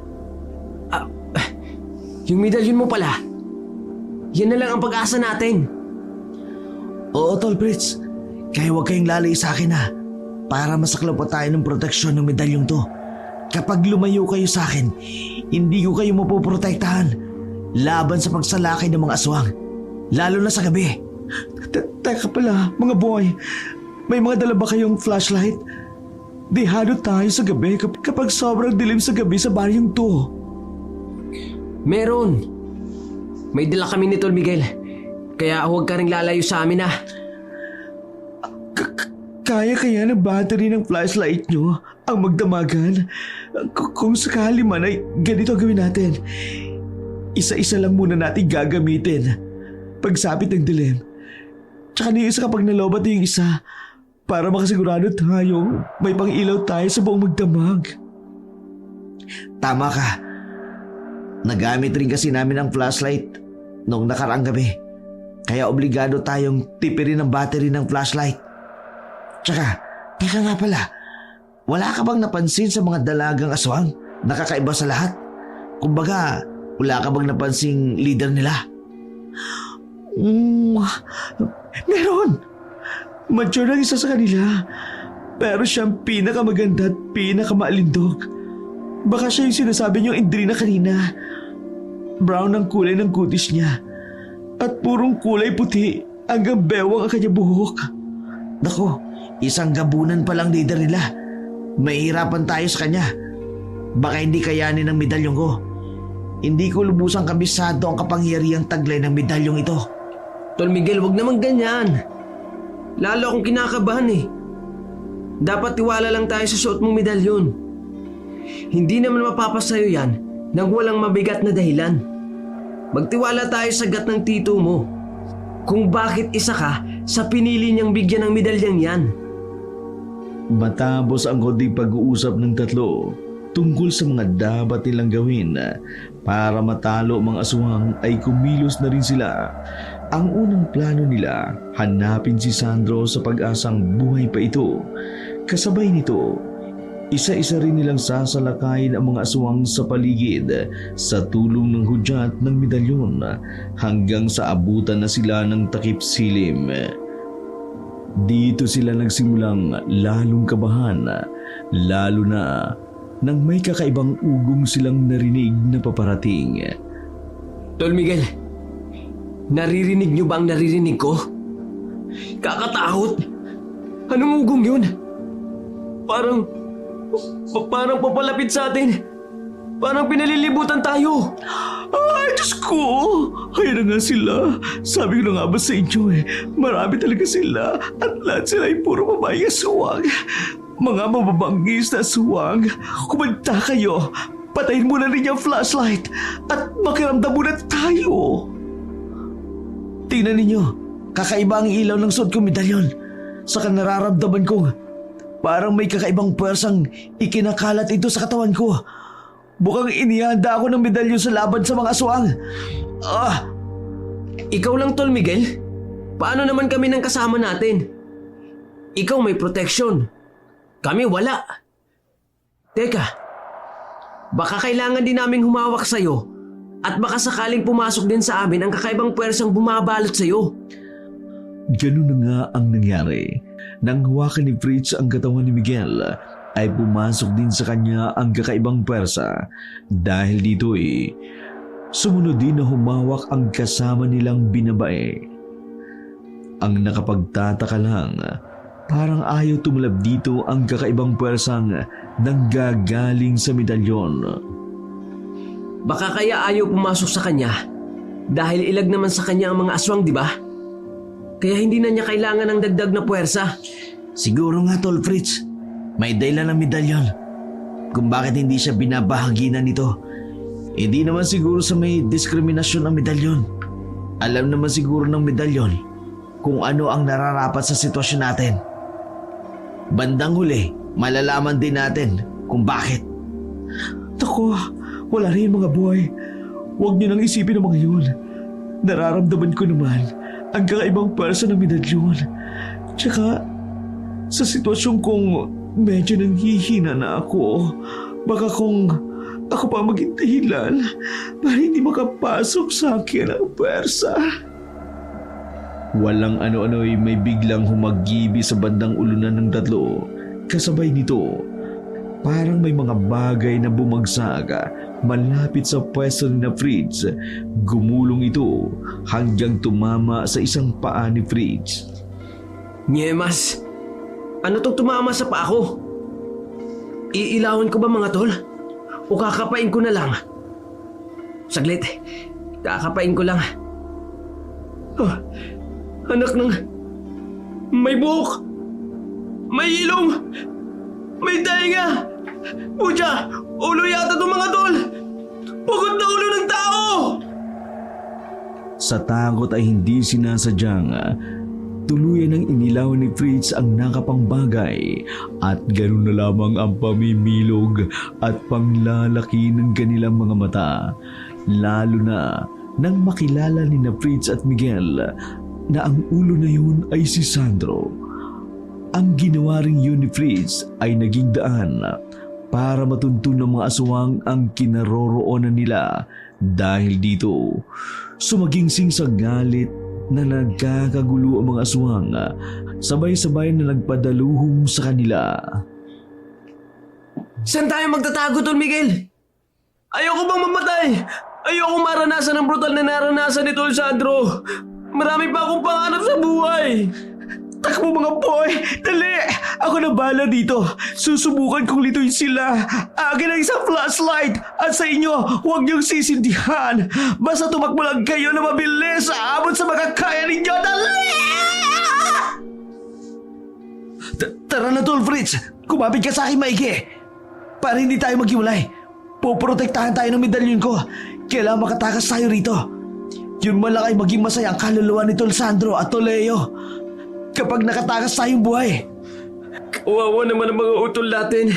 Yung medalyon mo pala, yan na lang ang pag-asa natin. Oo, Tol Fritz. Kaya huwag kayong lalay sa akin para masaklaw pa tayo ng proteksyon ng medalyong to. Kapag lumayo kayo sa akin, hindi ko kayo mapoprotektahan laban sa pagsalakay ng mga aswang. Lalo na sa gabi. Teka pala, mga boy. May mga dala ba kayong flashlight? Dehado tayo sa gabi kapag sobrang dilim sa gabi sa baryong to. Meron. May dala kami ni Tol Miguel. Kaya huwag ka rin lalayo sa amin Kaya ng battery ng flashlight nyo ang magdamagan? Kung sakali man ay ganito gawin natin. Isa-isa lang muna natin gagamitin. Pagsapit ng dilim. Tsaka ni isa kapag nalobat yung isa para makasigurado tayong may pang-ilaw tayo sa buong magdamag. Tama ka. Nagamit rin kasi namin ang flashlight noong nakaraang gabi. Kaya obligado tayong tipirin ang battery ng flashlight. Tsaka, teka nga pala, wala ka bang napansin sa mga dalagang aswang na kakaiba sa lahat? Kumbaga, wala ka bang napansing leader nila? Meron! Mature ang isa sa kanila. Pero siyang pinakamaganda at pinakamaalindog. Baka siya yung sinasabi niyong Indrina kanina. brown ang kulay ng kutis niya at purong kulay puti hanggang bewang ang kanyang buhok. Naku, isang gabunan pa lang leader nila. Mahihirapan tayo sa kanya. Baka hindi kayanin ng medalyong ko. Hindi ko lubusang kabisado ang kapangyarihang taglay ng medalyong ito. Tol Miguel, wag naman ganyan. Lalo akong kinakabahan eh. Dapat tiwala lang tayo sa suot mong medalyon. Hindi naman mapapasayo yan nang walang mabigat na dahilan. Magtiwala tayo sa gat ng tito mo kung bakit isa ka sa pinili niyang bigyan ng medalyang yan. Matapos ang konting pag-uusap ng tatlo tungkol sa mga dapat nilang gawin para matalo ang mga aswang ay kumilos na rin sila. Ang unang plano nila, hanapin si Sandro sa pag-asang buhay pa ito. Kasabay nito, isa-isa rin nilang sasalakayin ang mga aswang sa paligid sa tulong ng hudyat ng medalyon hanggang sa abutan na sila ng takip silim. Dito sila nagsimulang lalong kabahan, lalo na nang may kakaibang ugong silang narinig na paparating. Tol Miguel, naririnig niyo ba ang naririnig ko? Kakatakot! Anong ugong yun? Parang papalapit sa atin. Parang pinalilibutan tayo. Ay, Diyos ko! Ayun na nga sila. Sabi ko na nga ba sa inyo marami talaga sila at lahat sila ay puro babae aswang. Mga mababanggis na aswang, kumanta kayo. Patayin muna rin yung flashlight at makiramdam muna tayo. Tingnan ninyo, kakaiba ang ilaw ng suot kong medalyon. Saka nararamdaman ko, parang may kakaibang puwersang ikinakalat ito sa katawan ko. Bukang inihanda ako ng medalyon sa laban sa mga aswang. Ikaw lang, Tol Miguel? Paano naman kami ng kasama natin? Ikaw may protection. Kami wala. Teka, baka kailangan din naming humawak sa'yo at baka sakaling pumasok din sa amin ang kakaibang puwersang bumabalot sa'yo. Ganun na nga ang nangyari. Nang hawakan ni Fritz ang katawan ni Miguel, ay pumasok din sa kanya ang kakaibang pwersa. Dahil dito sumunod din na humawak ang kasama nilang binabae. Ang nakapagtataka lang, parang ayaw tumulab dito ang kakaibang pwersang nanggagaling sa medalyon. Baka kaya ayaw pumasok sa kanya dahil ilag naman sa kanya ang mga aswang, di ba? Kaya hindi na niya kailangan ng dagdag na puwersa. Siguro nga, Tol Fritz. May dahilan ng medalyon kung bakit hindi siya binabahaginan nito. Hindi naman siguro sa may diskriminasyon ng medalyon. Alam naman siguro ng medalyon kung ano ang nararapat sa sitwasyon natin. Bandang huli, malalaman din natin kung bakit. Naku, wala rin mga boy. Huwag niyo nang isipin ang mga yun. Nararamdaman ko naman ang kakaibang pwersa ng medalyon. Tsaka, sa sitwasyon kong medyo nanghihina na ako, baka kung ako pa maging dahilan para hindi makapasok sa akin ang pwersa. Walang ano-ano'y may biglang humagibi sa bandang ulunan ng tatlo. Kasabay nito, parang may mga bagay na bumagsak malapit sa pwesto ni Fritz. Gumulong ito hanggang tumama sa isang paa ni Fritz. Nyemas, ano tong tumama sa paa ko? Iilawin ko ba mga tol? O kakapain ko na lang? Saglit, kakapain ko lang. Anak ng... May buhok! May ilong! May tainga! Pucha! Ulo yata itong mga tol! Pagod na ulo ng tao! Sa takot ay hindi sinasadyang tuluyan ng inilaw ni Fritz ang nakapangbagay at ganoon na lamang ang pamimilog at panglalaki ng kanilang mga mata. Lalo na nang makilala ni Fritz at Miguel na ang ulo na yun ay si Sandro. Ang ginawa ring yun ni Fritz ay naging daan para matuntun ng mga aswang ang kinaroroonan nila. Dahil dito, sumagingsing sa galit na nagkakagulo ang mga aswang, sabay-sabay na nagpadaluhong sa kanila. Saan tayo magtatago, Tol Miguel? Ayoko bang mamatay? Ayoko maranasan ang brutal na naranasan ni Tol Sandro. Marami pa akong pangarap sa buhay. Takbo mga boy! Dali! Ako na bala dito. Susubukan kong lituin sila. Akin ang isang flashlight. At sa inyo, huwag niyong sisindihan. Basta tumakbo lang kayo na mabilis. Aabot sa makakaya ninyo. Dali! Tara na tol, Fritz. Kumapit ka sa akin, maigi. Para hindi tayo maghiwalay. Poprotektahan tayo ng medalyon ko. Kailangan makatakas tayo rito. Yun man lang ay maging masaya ang kaluluwa ni Tol Sandro at Tol Leo. Kapag nakatakas tayong buhay. Kawawa naman ang mga utol natin.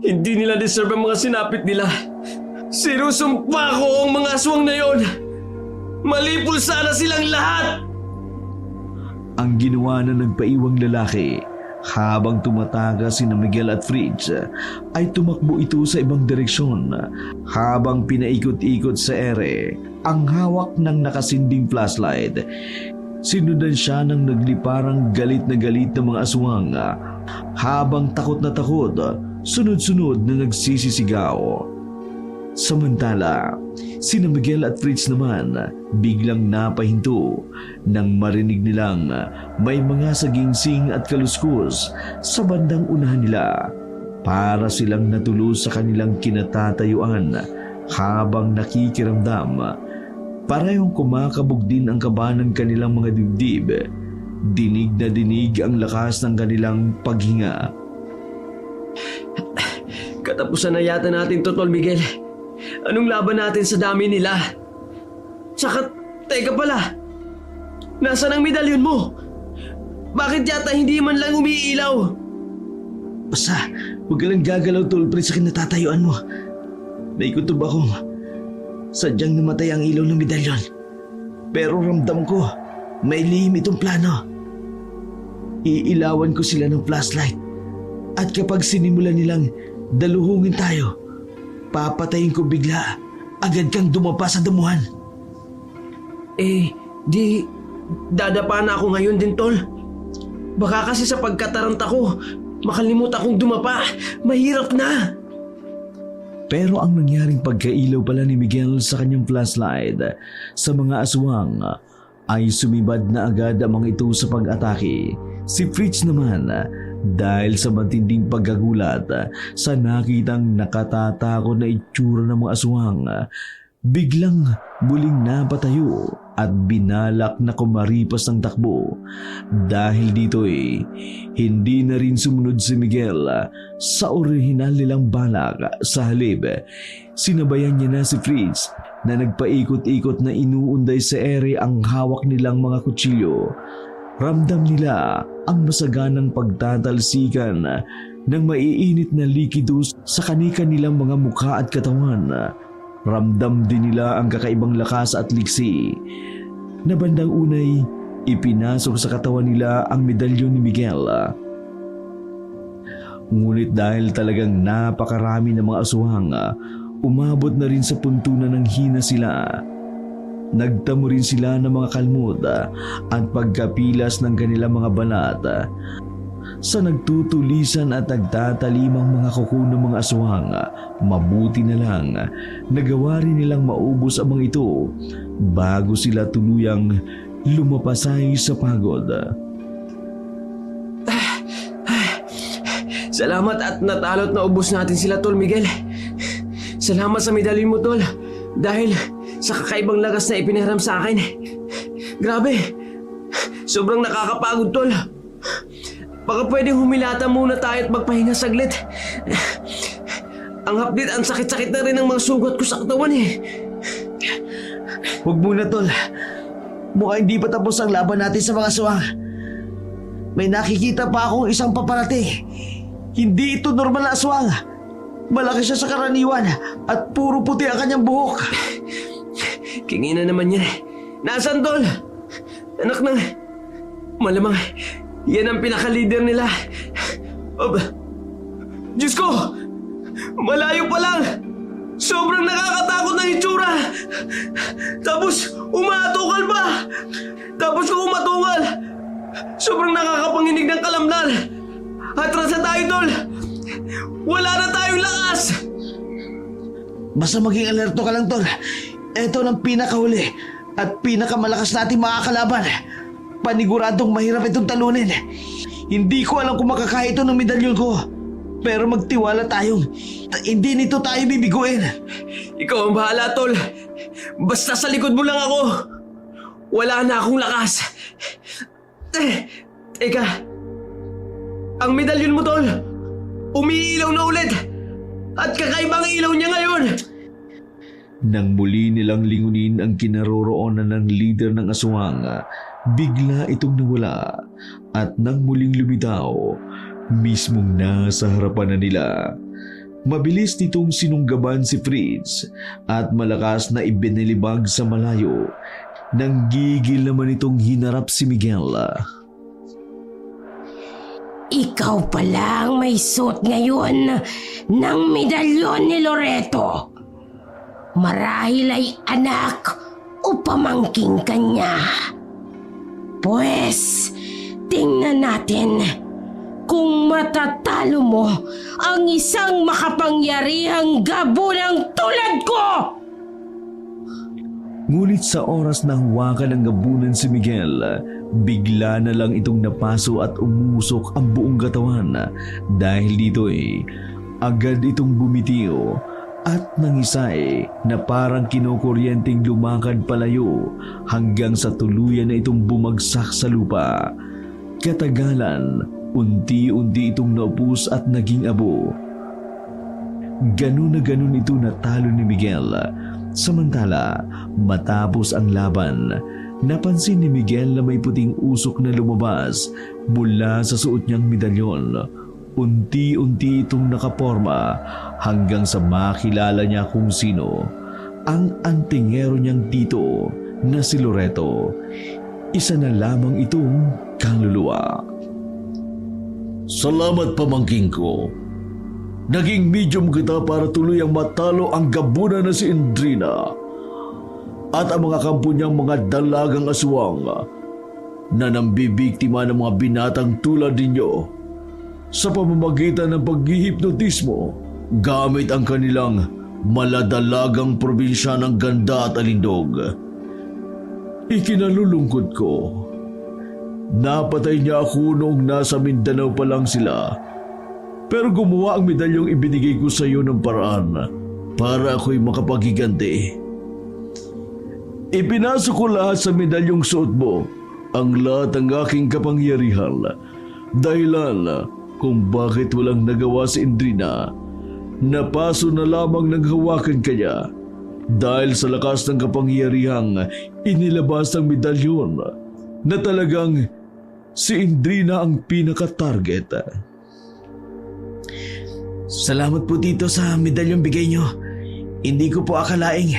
Hindi nila deserve ang mga sinapit nila. Sinusumpa ko ang mga aswang na yon. Malipol sana silang lahat. Ang ginawa na nagpaiwang lalaki habang tumatagas sina Miguel at Fritz ay tumakbo ito sa ibang direksyon habang pinaikot-ikot sa ere ang hawak ng nakasinding flashlight. Sinundan siya ng nagliparang galit na mga aswang habang takot na takot, sunod-sunod na nagsisisigaw. Samantala, sina Miguel at Fritz naman biglang napahinto nang marinig nilang may mga sagingsing at kaluskos sa bandang unahan nila. Para silang natulos sa kanilang kinatatayuan habang nakikiramdam. Parehong kumakabog din ang kaba ng kanilang mga dibdib. Dinig na dinig ang lakas ng kanilang paghinga. Katapusan na yata natin to, Tol Miguel. Anong laban natin sa dami nila? Tsaka, teka pala. Nasaan ang medalyon mo? Bakit yata hindi man lang umiilaw? Basta, huwag ka lang gagalaw tol, Fritz, sa kinatatayuan mo. May kutob akong sadyang namatay ang ilaw ng medalyon. Pero ramdam ko, may lihim itong plano. Iilawan ko sila ng flashlight. At kapag sinimulan nilang daluhungin tayo, papatayin ko bigla. Agad kang dumapa sa damuhan. Di dadapa na ako ngayon din, Tol. Baka kasi sa pagkataranta ko, makalimutan akong dumapa. Mahirap na. Pero ang nangyaring pagkailaw pala ni Miguel sa kanyang flashlight sa mga aswang ay sumibad na agad ang mga ito sa pag-atake. Si Fritz naman, dahil sa matinding pagkagulat sa nakitang nakatatakot na itsura ng mga aswang, biglang muling napatayo at binalak na kumaripas ng takbo. Dahil dito'y hindi na rin sumunod si Miguel sa orihinal nilang balak. Sa halip, sinabayan niya na si Fritz na nagpaikot-ikot na inuunday sa ere ang hawak nilang mga kutsilyo. Ramdam nila ang masaganang pagtatalsikan ng maiinit na likido sa kani-kanilang mga mukha at katawan. Ramdam din nila ang kakaibang lakas at liksi na bandang unay ipinasok sa katawan nila ang medalyon ni Miguel. Ngunit dahil talagang napakarami ng mga aswang, umabot na rin sa punto na nanghina sila. Nagtamo rin sila ng mga kalmot at pagkapilas ng kanilang mga balat sa nagtutulisan at nagtatalimang mga kuko ng mga aswang. Mabuti na lang nagawa rin nilang maubos ang mga ito bago sila tuluyang lumapasay sa pagod. Salamat at natalo't na ubos natin sila, Tol Miguel. Salamat sa medalyon mo, Tol. Dahil sa kakaibang lakas na ipinahiram sa akin. Grabe. Sobrang nakakapagod, Tol. Baka pwedeng humilata muna tayo at magpahinga saglit. Ang hapdit, ang sakit-sakit na rin ang mga sugat ko sa katawan eh. Huwag muna tol. Mukhang hindi pa tapos ang laban natin sa mga aswang. May nakikita pa akong isang paparati. Hindi ito normal na aswang. Malaki siya sa karaniwan at puro puti ang kanyang buhok. Kingina naman yan. Nasaan, Tol? Anak ng... Malamang, yan ang pinaka-leader nila. Diyos ko! Malayo pa lang! Sobrang nakakatakot na itsura! Tapos, umatukal pa! Tapos kung umatukal, sobrang nakakapanginig ng kalamnan! Atras na tayo, Tol! Wala na tayong lakas! Basta maging alerto ka lang, tol. Ito ng pinakahuli at pinakamalakas nating makakalaban. Paniguradong mahirap itong talunin. Hindi ko alam kung makakaya ito ng medalyon ko. Pero magtiwala tayong hindi nito tayo bibiguin. Ikaw ang bahala, tol. Basta sa likod mo lang ako. Wala na akong lakas. Teka. Ang medalyon mo, tol. Umiilaw na ulit. At kakaibang ilaw niya ngayon. Nang muli nilang lingunin ang kinaroroonan ng leader ng aswang, bigla itong nawala at nang muling lumitaw, mismong nasa harapan na nila. Mabilis nitong sinunggaban si Fritz at malakas na ibinilibag sa malayo. Nang gigil naman itong hinarap si Miguel. Ikaw pala ang may suot ngayon ng medalyon ni Loreto. Marahil ay anak o pamangking kanya. Pues, tingnan natin kung matatalo mo ang isang makapangyarihang gabunang tulad ko! Ngunit sa oras na hawakan ng gabunan si Miguel, bigla na lang itong napaso at umusok ang buong katawan. Dahil dito'y agad itong bumitiyo at nangisay na parang kinukuryenteng lumakad palayo hanggang sa tuluyan na itong bumagsak sa lupa. Katagalan, unti-unti itong naupos at naging abo. Ganun na ganun ito natalo ni Miguel. Samantala, matapos ang laban, napansin ni Miguel na may puting usok na lumabas mula sa suot niyang medalyon. Unti-unti itong nakaporma hanggang sa makilala niya kung sino, ang antingero niyang tito na si Loreto. Isa na lamang itong kaluluwa. Salamat, pamangking ko. Naging medium kita para tuluyang matalo ang gabunan na si Indrina at ang mga kampo niyang mga dalagang aswang na nambibiktima ng mga binatang tulad ninyo sa pamamagitan ng paghihipnotismo gamit ang kanilang maladalagang probinsya ng ganda at alindog. Ikinalulungkot ko. Napatay niya ako noong nasa Mindanao pa lang sila. Pero gumawa ang medalyong ibinigay ko sa iyo ng paraan para ako'y makapaghiganti. Ipinasok ko lahat sa medalyong suot mo ang lahat ng aking kapangyarihan. Dahilan kung bakit walang nagawa si Indrina. Napaso na lamang ng hawakan kanya dahil sa lakas ng kapangyarihang inilabas ng medalyon na talagang si Indrina ang pinaka-target. Salamat po dito sa medalyong bigay nyo. Hindi ko po akalaing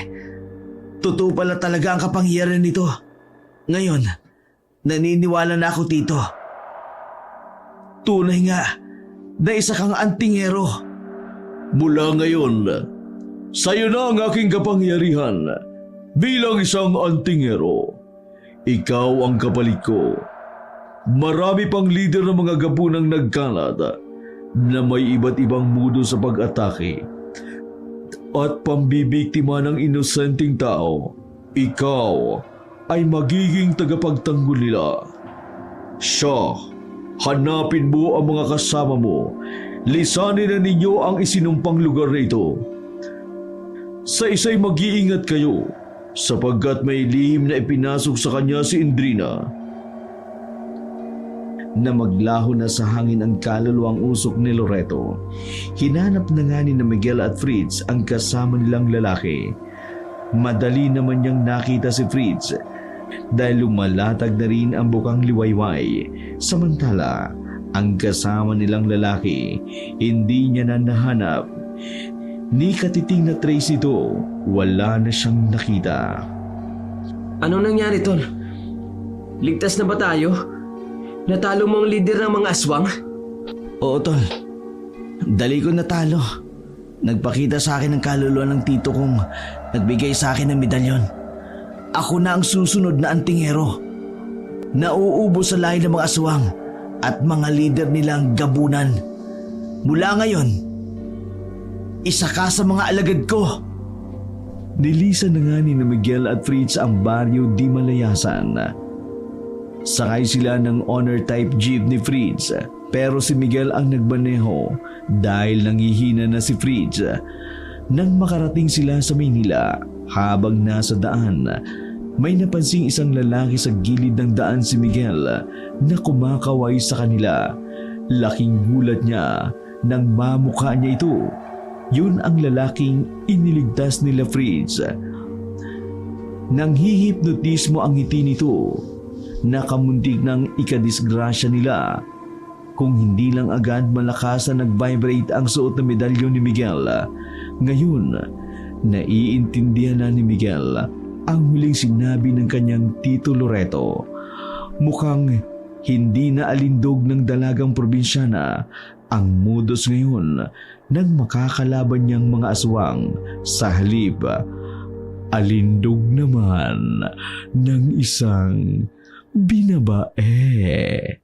totoo pala talaga ang kapangyarihan nito. Ngayon, naniniwala na ako, tito. Tunay nga na isa kang antingero. Mula ngayon, sa'yo na ang aking kapangyarihan bilang isang antingero. Ikaw ang kapalit ko. Marami pang leader ng mga gabunang nagkalat na may iba't ibang mudo sa pag-atake at pambibiktima ng inosenteng tao. Ikaw ay magiging tagapagtanggol nila. Siya, hanapin mo ang mga kasama mo. Lisanin na ninyo ang isinumpang lugar nito. Sa isa'y mag-iingat kayo sapagkat may lihim na ipinasok sa kanya si Indrina. Na maglaho na sa hangin ang kaluluwang usok ni Loreto. Hinanap na nga ni Miguel at Fritz ang kasama nilang lalaki. Madali naman niyang nakita si Fritz dahil lumalatag na rin ang bukang liwayway. Samantala, ang kasama nilang lalaki, hindi niya na nahanap. Ni katiting na trace ito, wala na siyang nakita. Ano nangyari, tol? Ligtas na ba tayo? Natalo mo ang leader ng mga aswang? Oo, tol. Dali ko natalo. Nagpakita sa akin ng kaluluwa ng tito kong nagbigay sa akin ng medalyon. Ako na ang susunod na antingero. Nauubos sa lahi ng mga aswang at mga leader nilang gabunan. Mula ngayon, isa ka sa mga alagad ko. Nilisan na nga ni Miguel at Fritz ang baryo di malayasan. Sakay sila ng honor type jeep ni Fritz, pero si Miguel ang nagbaneho dahil nangihina na si Fritz. Nang makarating sila sa Maynila, habang nasa daan, may napansing isang lalaki sa gilid ng daan si Miguel na kumakaway sa kanila. Laking gulat niya nang mamukha niya ito. Yun ang lalaking iniligtas nila Fritz. Nang hihipnotismo ang ngiti nito, nakamuntik ng ikadisgrasya nila. Kung hindi lang agad malakas na nag-vibrate ang suot na medalyon ni Miguel. Ngayon, naiintindihan na ni Miguel ang huling sinabi ng kanyang Tito Loreto. Mukhang hindi na alindog ng dalagang probinsyana ang modus ngayon ng makakalaban niyang mga aswang. Sa halip, alindog naman ng isang binabae.